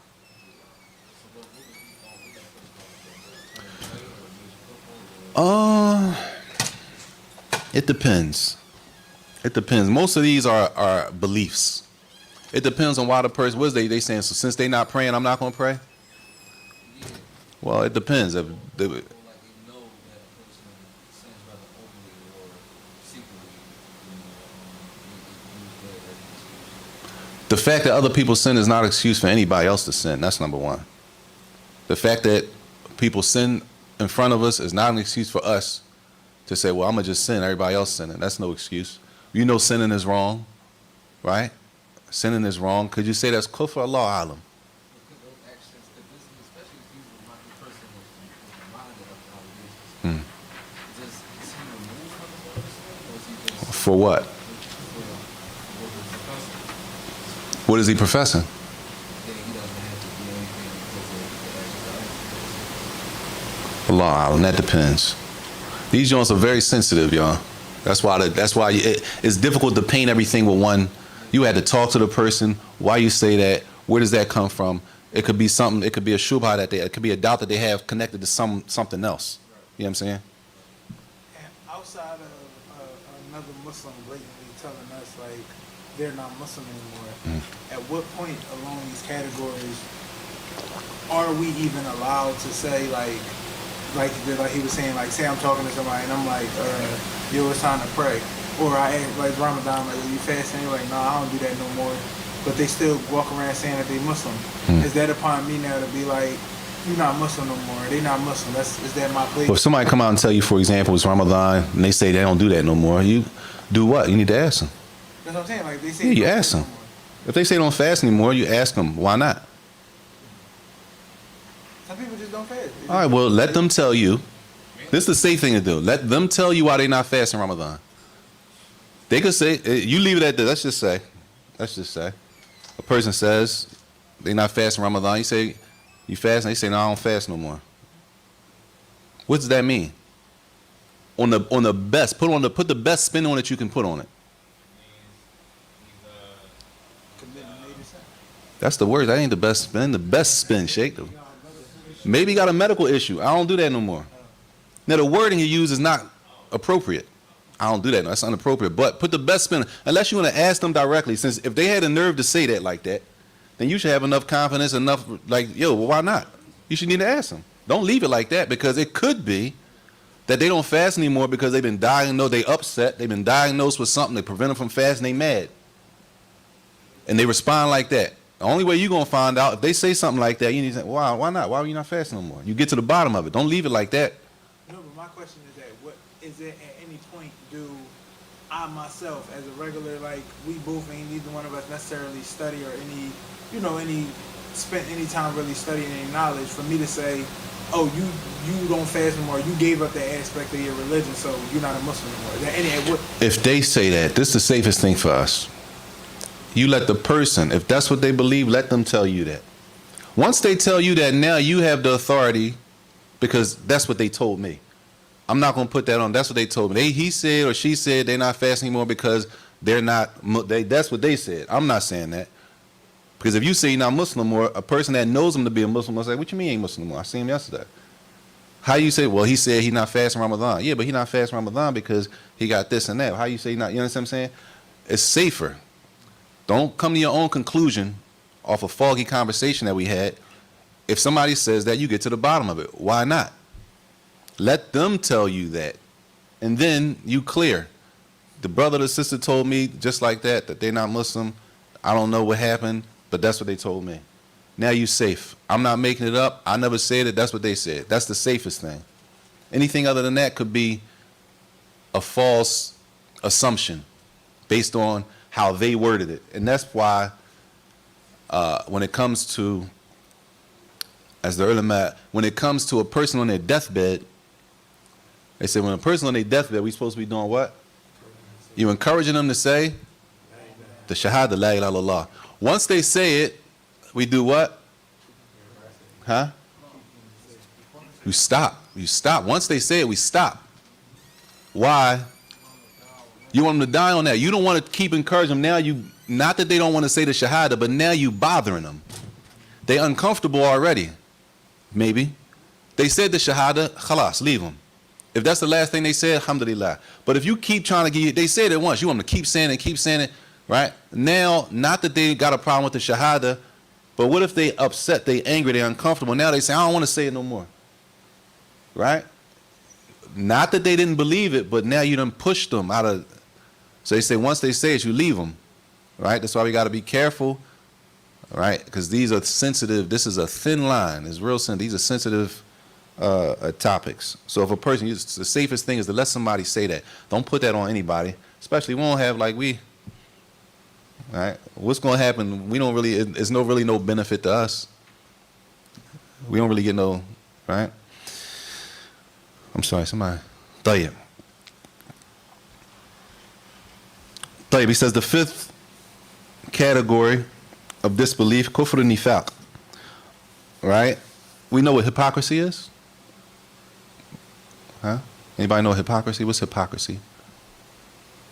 It depends. It depends. Most of these are beliefs. It depends on why the person, what is they saying, so since they not praying, I'm not going to pray? Well, it depends. If the fact that other people sin is not an excuse for anybody else to sin. That's number one. The fact that people sin in front of us is not an excuse for us to say, well, I'm going to just sin, everybody else sinning. That's no excuse. You know sinning is wrong, right? Sinning is wrong. Could you say that's kufr? Allah alam. For what? What is he professing? Allah alam. That depends. These joints are very sensitive, y'all. That's why it's difficult to paint everything with one. You had to talk to the person. Why you say that? Where does that come from? It could be something. It could be a shubha it could be a doubt that they have connected to something else. You know what I'm saying? And outside of another Muslim blatantly telling us like they're not Muslim anymore, at what point along these categories are we even allowed to say like he was saying, like, say I'm talking to somebody and I'm like, yo, it's time to pray. Or I ask, like, Ramadan, like, are you fasting? You're like, no, I don't do that no more. But they still walk around saying that they Muslim. Is that upon me now to be like, you're not Muslim no more? They not Muslim. Is that my place? Well, if somebody come out and tell you, for example, it's Ramadan, and they say they don't do that no more, you do what? You need to ask them. That's what I'm saying. Like, they say Yeah, you ask them. No more. If they say don't fast anymore, you ask them, why not? Some people just don't fast. All right, well, let them tell you. This is the safe thing to do. Let them tell you why they're not fasting Ramadan. They could say, you leave it at this. Let's just say. A person says they're not fasting Ramadan. You say, you fast? And they say, no, I don't fast no more. What does that mean? On the best, put the best spin on it you can put on it. That's the word. That ain't the best spin. The best spin, Sheikh. Maybe you got a medical issue. I don't do that no more. Now, the wording you use is not appropriate. I don't do that. No, that's inappropriate. But put the best spin, unless you want to ask them directly. Since if they had the nerve to say that like that, then you should have enough confidence, enough like, yo, well, why not? You should need to ask them. Don't leave it like that, because it could be that they don't fast anymore because they've been diagnosed, they upset, they've been diagnosed with something that prevent them from fasting, they mad. And they respond like that. The only way you're going to find out, if they say something like that, you need to say, why not? Why are you not fasting no more? You get to the bottom of it. Don't leave it like that. No, but my question is that what is it at any point do I myself as a regular, like we both ain't neither one of us necessarily study or any, you know, any spent any time really studying any knowledge for me to say, oh, you don't fast anymore, you gave up that aspect of your religion, so you're not a Muslim anymore. Is there any, what, If they say that, this is the safest thing for us. You let the person, if that's what they believe, let them tell you that. Once they tell you that, now you have the authority, because that's what they told me. I'm not going to put that on. That's what they told me. He said or she said they're not fasting anymore because they're not, that's what they said. I'm not saying that. Because if you say you're not Muslim, or a person that knows him to be a Muslim will say, what you mean he ain't Muslim anymore? I seen him yesterday. How you say, well, he said he's not fasting Ramadan. Yeah, but he not fasting Ramadan because he got this and that. How you say he not, you understand what I'm saying? It's safer. Don't come to your own conclusion off a foggy conversation that we had. If somebody says that, you get to the bottom of it. Why not? Let them tell you that. And then you clear. The brother or the sister told me just like that they're not Muslim. I don't know what happened, but that's what they told me. Now you safe. I'm not making it up. I never said it. That's what they said. That's the safest thing. Anything other than that could be a false assumption based on how they worded it. And that's why when it comes to, as the ulama, when it comes to a person on their deathbed, they say when a person on their deathbed, we supposed to be doing what? You encouraging them to say the shahada, la ilaha illallah. Once they say it, we do what? Huh? You stop. You stop. Once they say it, we stop. Why? You want them to die on that. You don't want to keep encouraging them. Now you, not that they don't want to say the shahada, but now you bothering them. They uncomfortable already. Maybe. They said the shahada, khalas, leave them. If that's the last thing they said, alhamdulillah. But if you keep trying to get, they said it once, you want them to keep saying it, right? Now, not that they got a problem with the shahada, but what if they upset, they angry, they uncomfortable. Now they say, I don't want to say it no more. Right? Not that they didn't believe it, but now you done pushed them out of, so they say once they say it, you leave them. Right? That's why we got to be careful. Right? Because these are sensitive, this is a thin line. It's real sensitive. These are sensitive topics. So if a person, the safest thing is to let somebody say that. Don't put that on anybody, especially we won't have like we, right? What's going to happen? We don't really, it's no really no benefit to us. We don't really get no, right? I'm sorry, somebody. Tayyib. He says the fifth category of disbelief, kufr nifaq, right? We know what hypocrisy is? Huh? Anybody know hypocrisy? What's hypocrisy?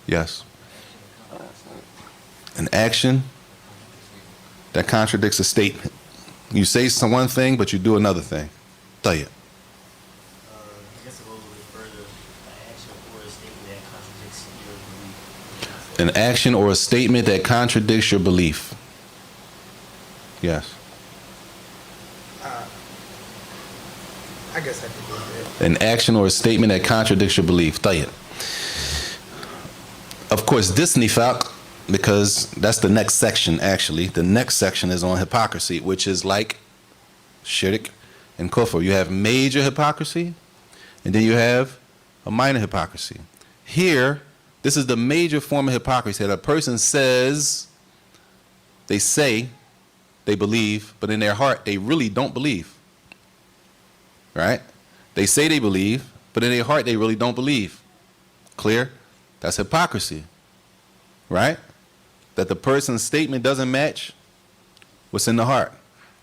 Yes. An action that contradicts a statement. You say one thing, but you do another thing. Tayyib. I guess I'll go a little bit further. An An action or a statement that contradicts your belief. action or a statement that contradicts your belief. Yes. I guess I could do that. An action or a statement that contradicts your belief. Tayyib. Of course, this nifaq, because that's the next section actually. The next section is on hypocrisy, which is like shirk and kufr. You have major hypocrisy, and then you have a minor hypocrisy. Here, this is the major form of hypocrisy that a person says, they say they believe, but in their heart they really don't believe. Right? They say they believe, but in their heart they really don't believe. Clear? That's hypocrisy. Right? That the person's statement doesn't match what's in the heart.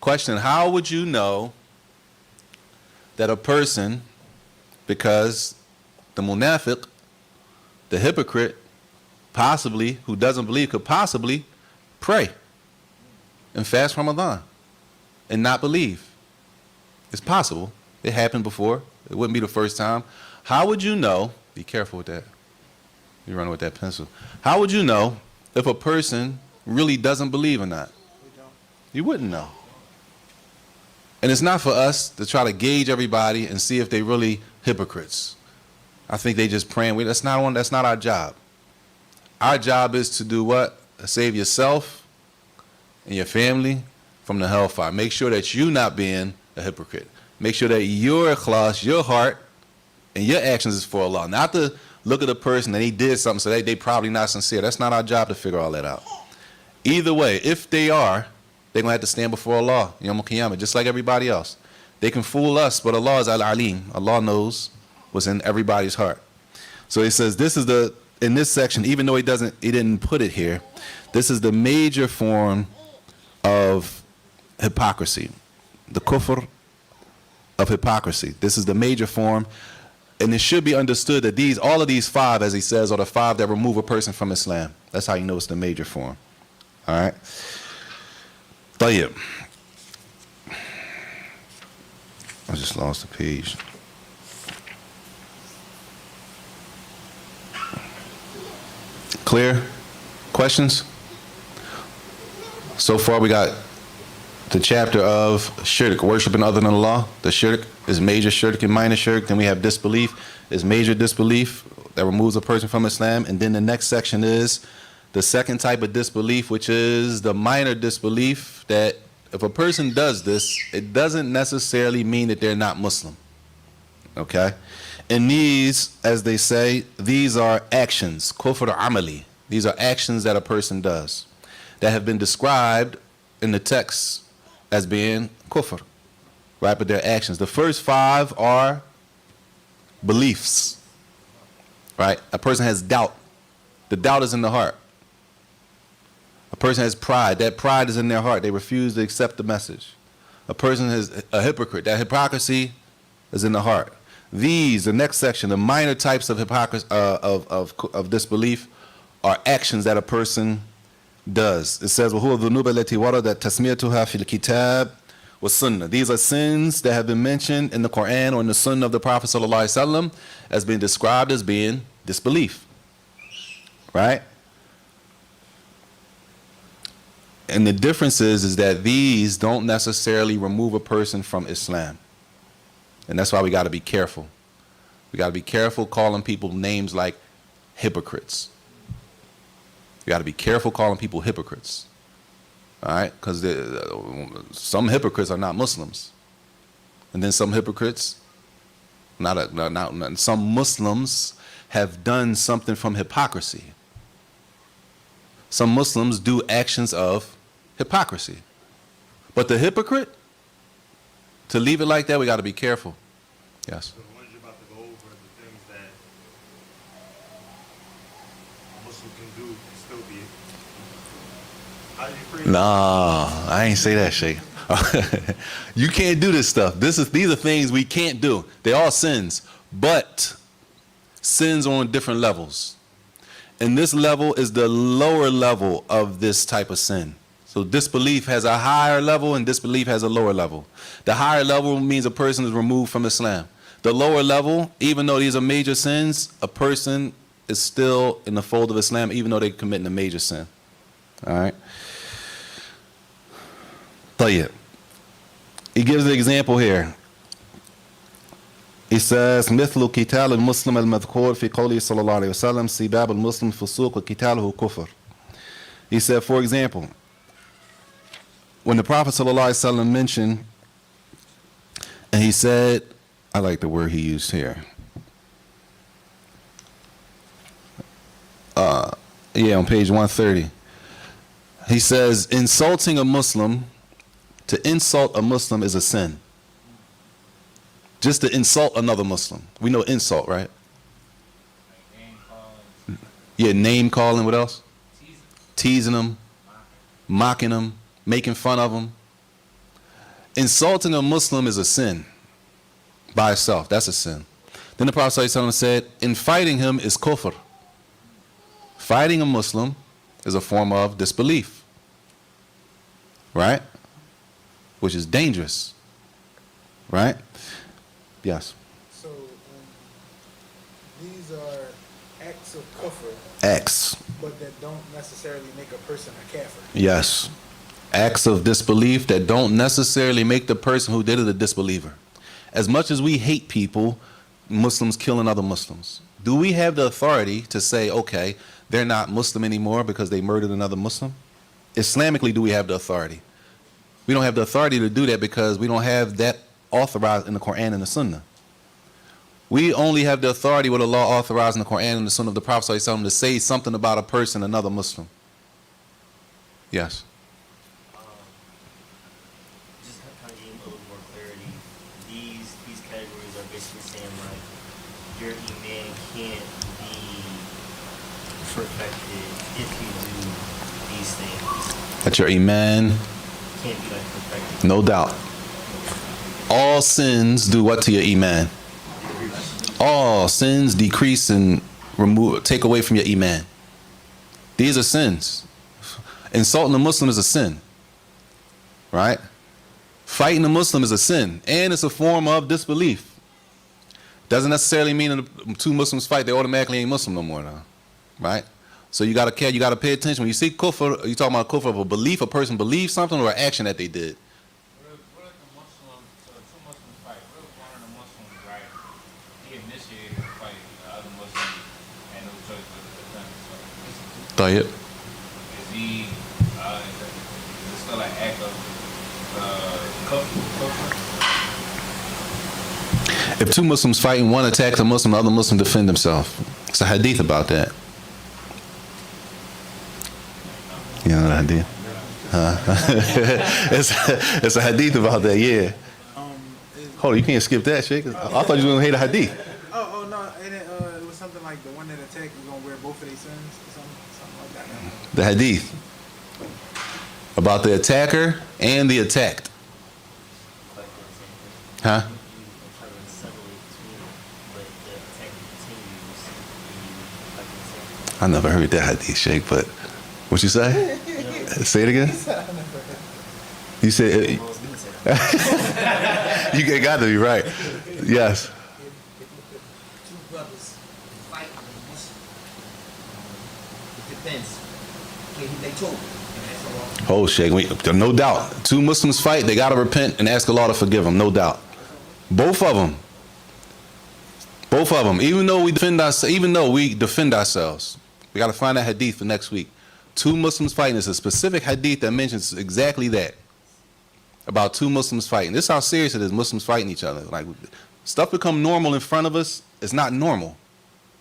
Question, how would you know that a person, because the munafiq, the hypocrite, possibly, who doesn't believe, could possibly pray and fast Ramadan and not believe? It's possible. It happened before. It wouldn't be the first time. How would you know? Be careful with that. You running with that pencil. How would you know if a person really doesn't believe or not? We don't. You wouldn't know. And it's not for us to try to gauge everybody and see if they really hypocrites. I think they just praying. That's not our job. Our job is to do what? Save yourself and your family from the hellfire. Make sure that you're not being a hypocrite. Make sure that your ikhlas, your heart, and your actions is for Allah. Not to look at a person and he did something, so they probably not sincere. That's not our job to figure all that out. Either way, if they are, they're going to have to stand before Allah, Yawm al-Qiyamah, just like everybody else. They can fool us, but Allah is Al-Alim. Allah knows what's in everybody's heart. So he says, this is in this section, even though he didn't put it here, this is the major form of hypocrisy. The kufr of hypocrisy. This is the major form. And it should be understood that all of these five, as he says, are the five that remove a person from Islam. That's how you know it's the major form. All right? Tayyib. I just lost the page. Clear? Questions? So far we got the chapter of shirk, worshiping other than Allah. The shirk is major shirk and minor shirk. Then we have disbelief is major disbelief that removes a person from Islam. And then the next section is the second type of disbelief, which is the minor disbelief, that if a person does this, it doesn't necessarily mean that they're not Muslim. Okay? And these, as they say, these are actions, kufr amali. These are actions that a person does that have been described in the text as being kufr, right? But they're actions. The first five are beliefs, right? A person has doubt. The doubt is in the heart. A person has pride. That pride is in their heart. They refuse to accept the message. A person is a hypocrite. That hypocrisy is in the heart. These, the next section, the minor types of hypocrisy, of disbelief, are actions that a person does. It says, وَهُوَ الذُّنُوبَ الَّتِي وَرَدَتْ تَسْمِيَتُهَا فِي الْكِتَابِ وَالسُّنَّةِ. These are sins that have been mentioned in the Quran or in the Sunnah of the Prophet ﷺ as being described as being disbelief. Right? And the difference is that these don't necessarily remove a person from Islam. And that's why we got to be careful. We got to be careful calling people names like hypocrites. We got to be careful calling people hypocrites. All right? Because some hypocrites are not Muslims. And then some hypocrites, some Muslims have done something from hypocrisy. Some Muslims do actions of hypocrisy. But the hypocrite, to leave it like that, we got to be careful. Yes. So the ones you're about to go over, the things that a Muslim can do and still be. How do you free? Nah, I ain't say that, Sheikh. You can't do this stuff. These are things we can't do. They're all sins, but sins are on different levels. And this level is the lower level of this type of sin. So disbelief has a higher level and disbelief has a lower level. The higher level means a person is removed from Islam. The lower level, even though these are major sins, a person is still in the fold of Islam even though they're committing a major sin. All right? Tayyib. He gives an example here. He says, مثل قتال المسلم المذكور في قوله صلى الله عليه وسلم سباب المسلم فسوق وقتاله كفر. He said, for example, when the Prophet ﷺ mentioned, and he said, I like the word he used here. On page 130. He says, insulting a Muslim, to insult a Muslim is a sin. Just to insult another Muslim. We know insult, right? Like name calling, Yeah, name calling, what else? teasing, Teasing them, mocking them, making fun of them. Insulting a Muslim is a sin by itself. That's a sin. Then the Prophet ﷺ said, in fighting him is kufr. Fighting a Muslim is a form of disbelief. Right? Which is dangerous. Right? Yes. So these are acts acts of kufr, Acts. but that don't necessarily make a person a kafir. Yes. Acts of disbelief that don't necessarily make the person who did it a disbeliever. As much as we hate people, Muslims killing other Muslims, do we have the authority to say, okay, they're not Muslim anymore because they murdered another Muslim? Islamically, do we have the authority? We don't have the authority to do that because we don't have that authorized in the Quran and the Sunnah. We only have the authority with the law authorized in the Quran and the Sunnah of the Prophet ﷺ to say something about a person, another Muslim. Yes. Just kind of getting a little more clarity. These categories are basically saying like your iman can't be perfected if you do these things. That your iman, Can't be like perfected. no doubt. All sins do what to your iman? All sins decrease and remove, take away from your iman. These are sins. Insulting a Muslim is a sin, right? Fighting a Muslim is a sin, and it's a form of disbelief. Doesn't necessarily mean that two Muslims fight, they automatically ain't Muslim no more, though, right? So you gotta care, you gotta pay attention. When you see kufr, you talking about kufr of a belief, a person believes something, or an action that they did. What if the Muslim, so two Muslims fight? What if one of the Muslims, right, he initiated the fight, the other Muslim had no choice but to defend himself? Tayyib. Is he, is it still an act of kufr? If two Muslims fighting, one attacks a Muslim, the other Muslim defend himself. It's a hadith about that. You know the hadith? It's a hadith about that, yeah. Hold on, you can't skip that, Sheikh. I thought you was going to hate a hadith. Oh no, and it was something like the one that attacked was gonna wear both of their sins, or something like that. The hadith about the attacker and the attacked. Like the same thing. Huh? You try to separate between them, but the attack continues. You like the same thing. I never heard that hadith, Sheikh, but what you say? Say it again. You said Well, it's been said. you got to be right. Yes. Two brothers fight on a Muslim. It depends. Okay, they told me. And that's all. Oh, Sheikh, no doubt. Two Muslims fight, they got to repent and ask Allah to forgive them, no doubt. Both of them. Both of them. Even though we defend ourselves, we got to find that hadith for next week. Two Muslims fighting is a specific hadith that mentions exactly that. About two Muslims fighting. This is how serious it is, Muslims fighting each other. Like, stuff become normal in front of us. It's not normal,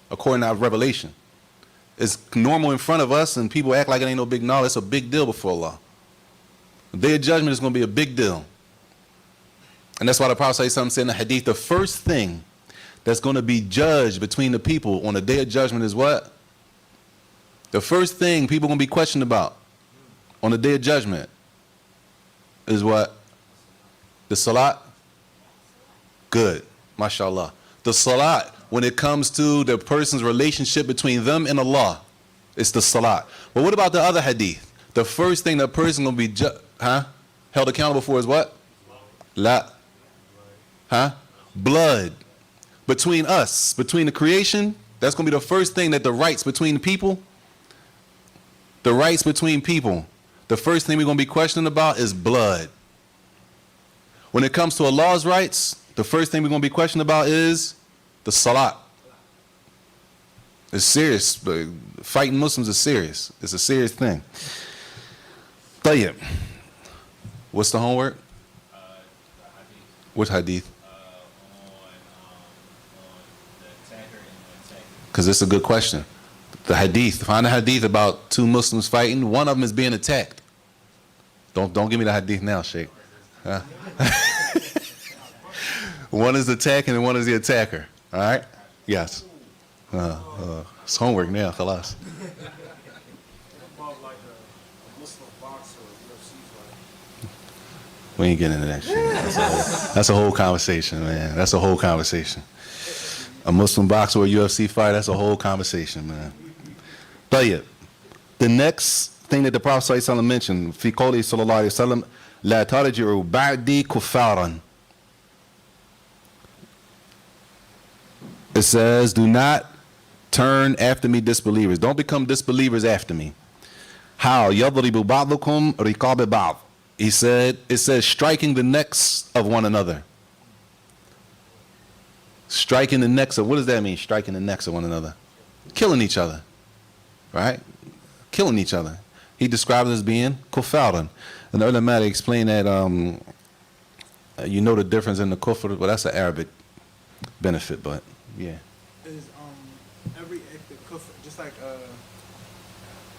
according to our revelation. It's normal in front of us, and people act like it ain't no big deal. It's a big deal before Allah. The day of judgment is going to be a big deal. And that's why the Prophet said in the hadith, the first thing that's going to be judged between the people on the day of judgment is what? The first thing people are going to be questioned about on the day of judgment is what? The salat? Good. MashaAllah. The salat, when it comes to the person's relationship between them and Allah, it's the salat. But what about the other hadith? The first thing that person going to be held accountable for is what? La. Blood. Between us, between the creation, that's going to be the first thing that the rights between the people, the rights between people, the first thing we're going to be questioning about is blood. When it comes to Allah's rights, the first thing we're going to be questioning about is the salat. It's serious. But fighting Muslims is serious. It's a serious thing. Tayyib. What's the homework? The hadith, What hadith? on the attacker and the attacker. Because it's a good question. The hadith. Find a hadith about two Muslims fighting. One of them is being attacked. Don't give me the hadith now, Sheikh. Huh? One is attacking and one is the attacker. All right? Yes. It's homework now. Khalas. About like a Muslim boxer or UFC fight. We ain't getting into that shit. That's a whole conversation, man. That's a whole conversation. A Muslim boxer or UFC fight, that's a whole conversation, man. Tayyib. The next thing that the Prophet ﷺ mentioned, fi qawli sallallahu alayhi wa sallam, la tarji'u ba'di kuffaran. It says, do not turn after me, disbelievers. Don't become disbelievers after me. How? يَضْرِبُ بَعْضُكُمْ رِقَابِ بَعْضٍ. He said, it says striking the necks of one another. Striking the necks of, what does that mean? Striking the necks of one another. Killing each other. Right? Killing each other. He described it as being kufaran. And the ulama explain that you know the difference in the kufr, well, that's an Arabic benefit, but yeah. Is every act of kufr, just like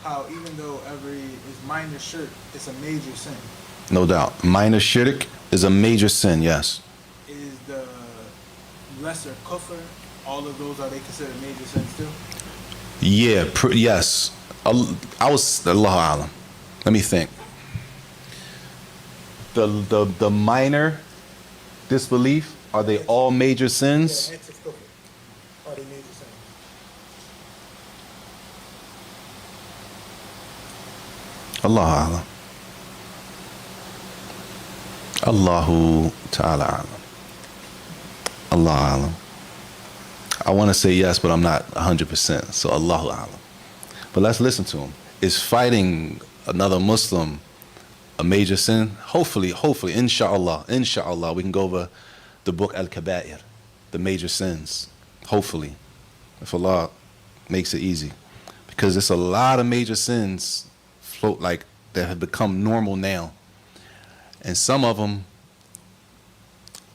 how even though every is minor shirk, it's a major sin. No doubt. Minor shirk is a major sin, yes. Is the lesser kufr, all of those, are they considered major sins too? Yeah, yes. I was, Allahu Alam. Let me think. The minor disbelief, are they all major sins? Yeah, acts of kufr, are they major sins? Allahu Alam. Allahu Ta'ala Alam. Allahu Alam. I want to say yes, but I'm not 100%. So Allahu Alam. But let's listen to him. Is fighting another Muslim a major sin? Hopefully, inshallah, we can go over the book Al-Kaba'ir, the major sins. Hopefully, if Allah makes it easy. Because there's a lot of major sins that have become normal now. And some of them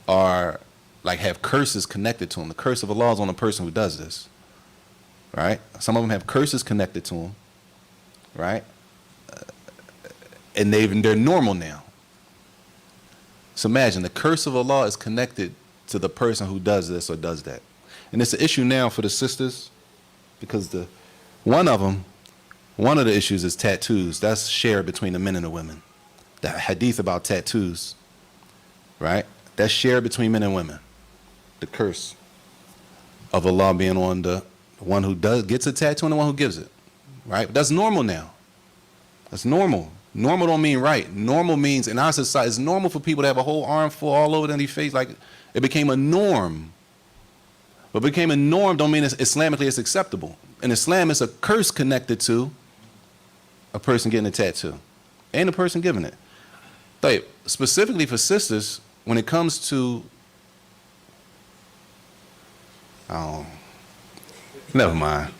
are have curses connected to them. The curse of Allah is on the person who does this. Right? Some of them have curses connected to them. Right? And they're normal now. So imagine the curse of Allah is connected to the person who does this or does that. And it's an issue now for the sisters because one of the issues is tattoos. That's shared between the men and the women. The hadith about tattoos, right? That's shared between men and women. The curse of Allah being on the one who gets a tattoo and the one who gives it, right? But that's normal now. That's normal. Normal don't mean right. Normal means in our society, it's normal for people to have a whole armful all over their face. Like it became a norm. But became a norm don't mean Islamically it's acceptable. In Islam, it's a curse connected to a person getting a tattoo and the person giving it. Specifically for sisters, when it comes to, never mind.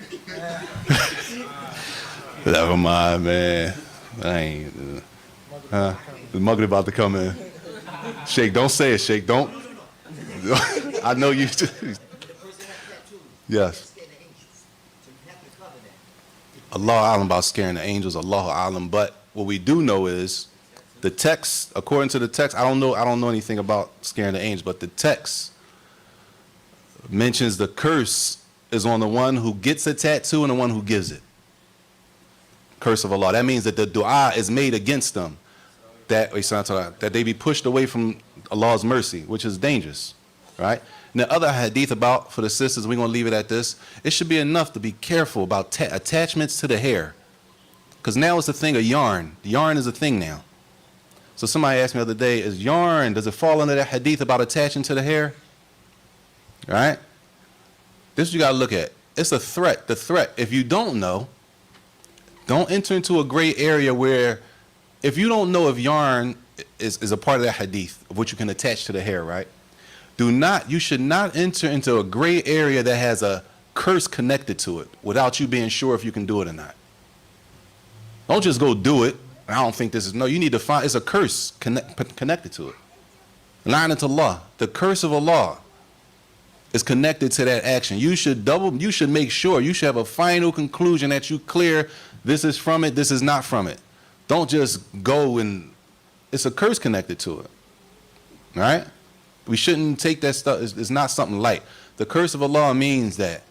Never mind, man. I ain't. The mugger about to come in. Sheikh, don't say it, Sheikh. Don't. I know you. The person has tattoos. Yes. They're scared of angels. So you have to cover that. Allah alam about scaring the angels. Allahu alam. But what we do know is the text. According to the text, I don't know anything about scaring the angels, but the text mentions the curse is on the one who gets a tattoo and the one who gives it. Curse of Allah. That means that the dua is made against them. That they be pushed away from Allah's mercy, which is dangerous, right? And the other hadith about, for the sisters, we're going to leave it at this. It should be enough to be careful about attachments to the hair. Because now it's a thing of yarn. Yarn is a thing now. So somebody asked me the other day, does it fall under that hadith about attaching to the hair? Right? This is what you got to look at. It's a threat. The threat. If you don't know, don't enter into a gray area where, if you don't know if yarn is a part of that hadith, of what you can attach to the hair, right? You should not enter into a gray area that has a curse connected to it without you being sure if you can do it or not. Don't just go do it. I don't think this is, no, you need to find, it's a curse connected to it. La'natullah, the curse of Allah is connected to that action. You should make sure, you should have a final conclusion that you clear, this is from it, this is not from it. Don't just go and, it's a curse connected to it, right? We shouldn't take that stuff, it's not something light. The curse of Allah means that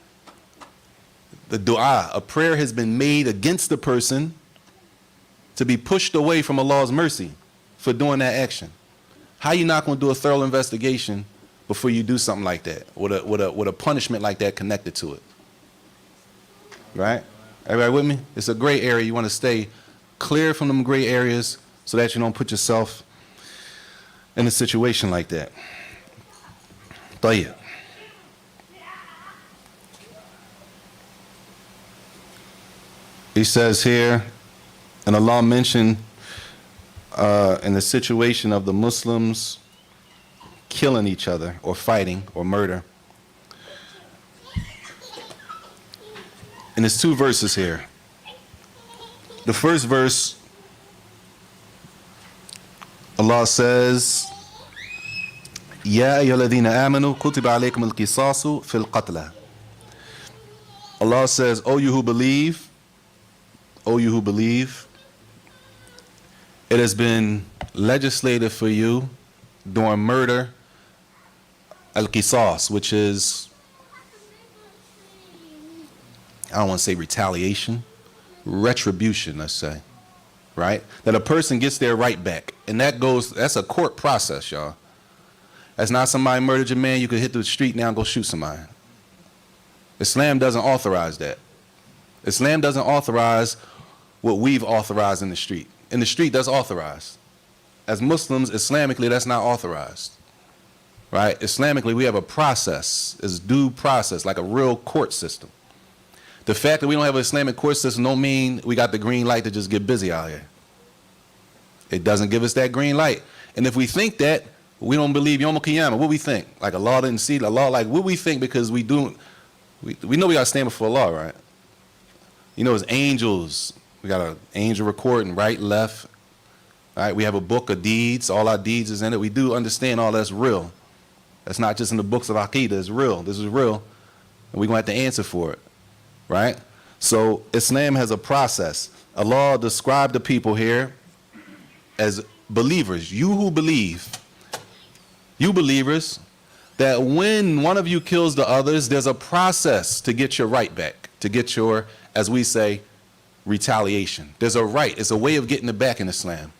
the dua, a prayer has been made against the person to be pushed away from Allah's mercy for doing that action. How you not going to do a thorough investigation before you do something like that, with a punishment like that connected to it? Right? Everybody with me? It's a gray area. You want to stay clear from them gray areas so that you don't put yourself in a situation like that. Tawheed. He says here, and Allah mentioned in the situation of the Muslims killing each other or fighting or murder. And there's two verses here. The first verse, Allah says, يا أيها الذين آمنوا كتب عليكم القصاص في القتلى. Allah says, O you who believe, it has been legislated for you during murder, al-qisas, which is, I don't want to say retaliation, retribution, let's say, right? That a person gets their right back. And that's a court process, y'all. That's not somebody murdered your man, you could hit the street now and go shoot somebody. Islam doesn't authorize that. Islam doesn't authorize what we've authorized in the street. In the street, that's authorized. As Muslims, Islamically, that's not authorized. Right? Islamically, we have a process. It's due process, like a real court system. The fact that we don't have an Islamic court system don't mean we got the green light to just get busy out here. It doesn't give us that green light. And if we think that, we don't believe Yom Kippur. What we think? Like Allah didn't see Allah. Like what we think because we know we got to stand before Allah, right? You know, as angels, we got an angel recording right, left. Right? We have a book of deeds. All our deeds is in it. We do understand all that's real. That's not just in the books of Aqidah. It's real. This is real. And we're going to have to answer for it. Right? So Islam has a process. Allah described the people here as believers. You who believe, you believers, that when one of you kills the others, there's a process to get your right back, to get your, as we say, retaliation. There's a right. It's a way of getting it back in Islam.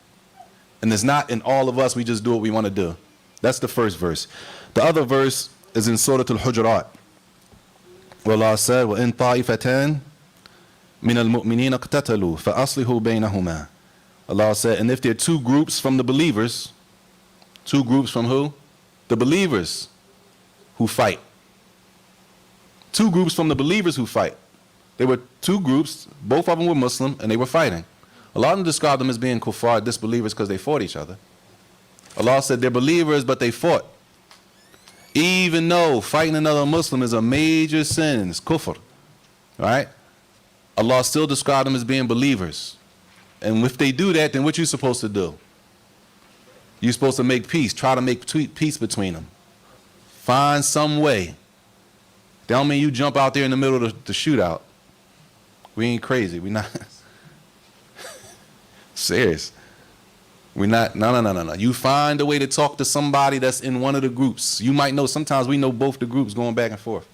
And it's not in all of us, we just do what we want to do. That's the first verse. The other verse is in Surah Al-Hujurat, where Allah said, وَإِن طَائِفَتَانِ مِنَ الْمُؤْمِنِينَ اقْتَتَلُوا فَأَصْلِحُوا بَيْنَهُمَا. Allah said, and if there are two groups from the believers, two groups from who? The believers who fight. Two groups from the believers who fight. There were two groups, both of them were Muslim, and they were fighting. Allah didn't describe them as being kuffar, disbelievers, because they fought each other. Allah said they're believers, but they fought. Even though fighting another Muslim is a major sin, it's kufr, right? Allah still described them as being believers. And if they do that, then what you supposed to do? You're supposed to make peace, try to make peace between them. Find some way. That don't mean you jump out there in the middle of the shootout. We ain't crazy. We not serious. We not, no. You find a way to talk to somebody that's in one of the groups. You might know, sometimes we know both the groups going back and forth.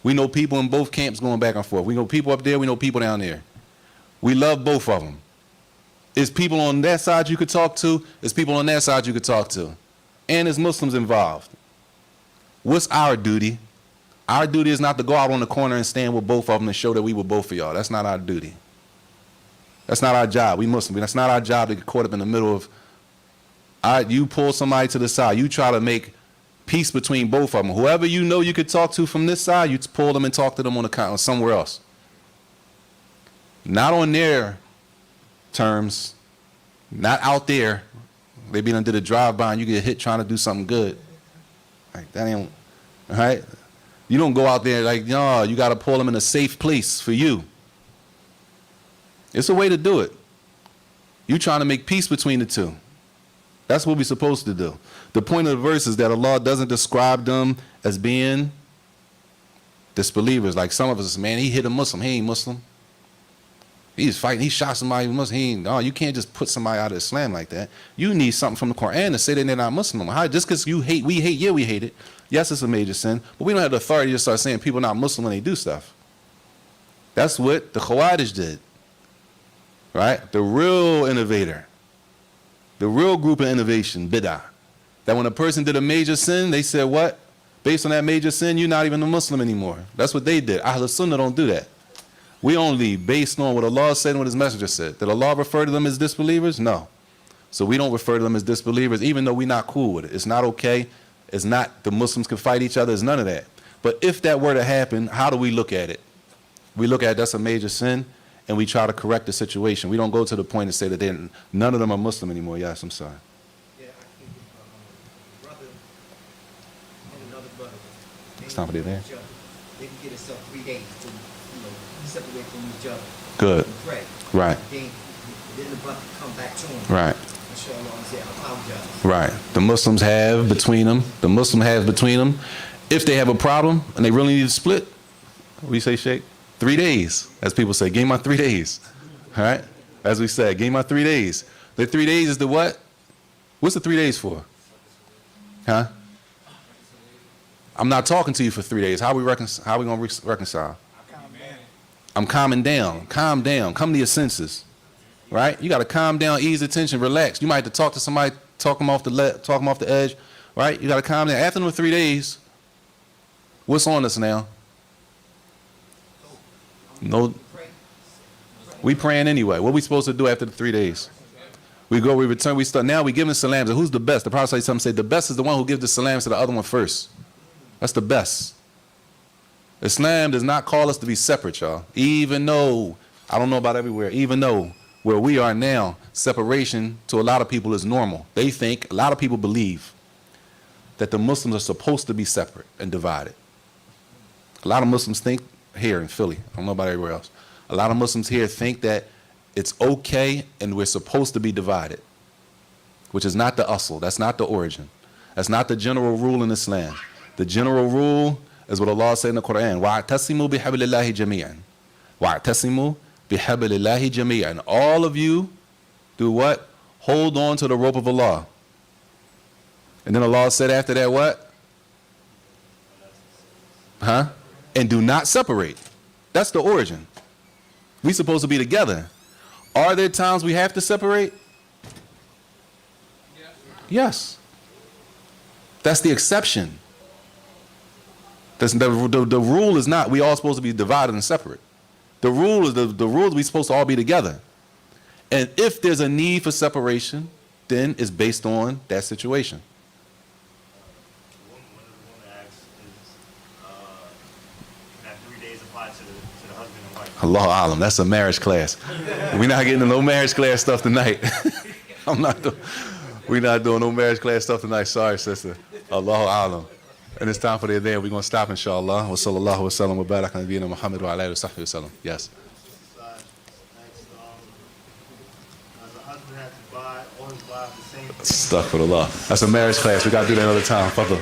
We know people in both camps going back and forth. We know people up there, we know people down there. We love both of them. It's people on that side you could talk to, it's people on that side you could talk to. And there's Muslims involved. What's our duty? Our duty is not to go out on the corner and stand with both of them and show that we were both of y'all. That's not our duty. That's not our job. We Muslims. That's not our job to get caught up in the middle of, you pull somebody to the side. You try to make peace between both of them. Whoever you know you could talk to from this side, you pull them and talk to them on the counter somewhere else. Not on their terms. Not out there. They be done did a drive-by and you get hit trying to do something good. Like that ain't, all right? You don't go out there like, no, you got to pull them in a safe place for you. It's a way to do it. You trying to make peace between the two. That's what we're supposed to do. The point of the verse is that Allah doesn't describe them as being disbelievers. Like some of us, man, he hit a Muslim. He ain't Muslim. He's fighting. He shot somebody who Muslim. He ain't, no, you can't just put somebody out of Islam like that. You need something from the Quran to say that they're not Muslim. How, just because you hate, we hate, yeah, we hate it. Yes, it's a major sin, but we don't have the authority to start saying people are not Muslim when they do stuff. That's what the Khawarij did. Right? The real innovator. The real group of innovation, bid'ah. That when a person did a major sin, they said, what? Based on that major sin, you're not even a Muslim anymore. That's what they did. Ahl Sunnah don't do that. We only based on what Allah said and what His Messenger said. Did Allah refer to them as disbelievers? No. So we don't refer to them as disbelievers, even though we're not cool with it. It's not okay. It's not the Muslims can fight each other. It's none of that. But if that were to happen, how do we look at it? We look at that's a major sin. and we try to correct the situation. We don't go to the point and say that none of them are Muslim anymore. Yes, I'm sorry. Yeah, I think brother and another brother. It's time for the event. They can get themselves 3 days to, separate from each other. Good. And pray. Right. Then the brother come back to him. Right. Inshallah, and say, I apologize. Right. The Muslims have between them. The Muslim has between them. If they have a problem and they really need to split, what do you say, Sheikh? 3 days, as people say. Give me my 3 days. All right? As we said, give me my 3 days. The 3 days is the what? What's the 3 days for? Huh? I'm not talking to you for 3 days. How we going to reconcile? I'm calming down. Calm down. Come to your senses. Right? You got to calm down, ease the tension, relax. You might have to talk to somebody, talk them off the edge. Right? You got to calm down. After the 3 days, what's on us now? No. We praying anyway. What are we supposed to do after the 3 days? We go, we return, we start. Now we giving salams. And who's the best? The Prophet said the best is the one who gives the salams to the other one first. That's the best. Islam does not call us to be separate, y'all. Even though, I don't know about everywhere, even though where we are now, separation to a lot of people is normal. They think, a lot of people believe that the Muslims are supposed to be separate and divided. A lot of Muslims think here in Philly, I don't know about everywhere else, a lot of Muslims here think that it's okay and we're supposed to be divided, which is not the asl, that's not the origin. That's not the general rule in Islam. The general rule is what Allah said in the Quran, وَاعْتَصِمُوا بِحَبْلِ اللَّهِ جَمِيعًا. وَاعْتَصِمُوا بِحَبْلِ اللَّهِ جَمِيعًا. All of you do what? Hold on to the rope of Allah. And then Allah said after that what? Huh? And do not separate. That's the origin. We're supposed to be together. Are there times we have to separate? Yes. That's the exception. The rule is not we all supposed to be divided and separate. The rule is the rule is we supposed to all be together. And if there's a need for separation, then it's based on that situation. One of the women asks is, that 3 days apply to the husband and wife? Allahu Alam, that's a marriage class. We're not getting into no marriage class stuff tonight. We're not doing no marriage class stuff tonight. Sorry, sister. Allahu Alam. And it's time for the event. We're going to stop, inshallah. Wa sallallahu wa sallam wa barak ala nabiyyina Muhammad wa alayhi wa sahbihi wa sallam. Yes. Thanks. Does a husband have to always buy the same thing? Astaghfirullah. That's a marriage class. We got to do that another time. Fadl.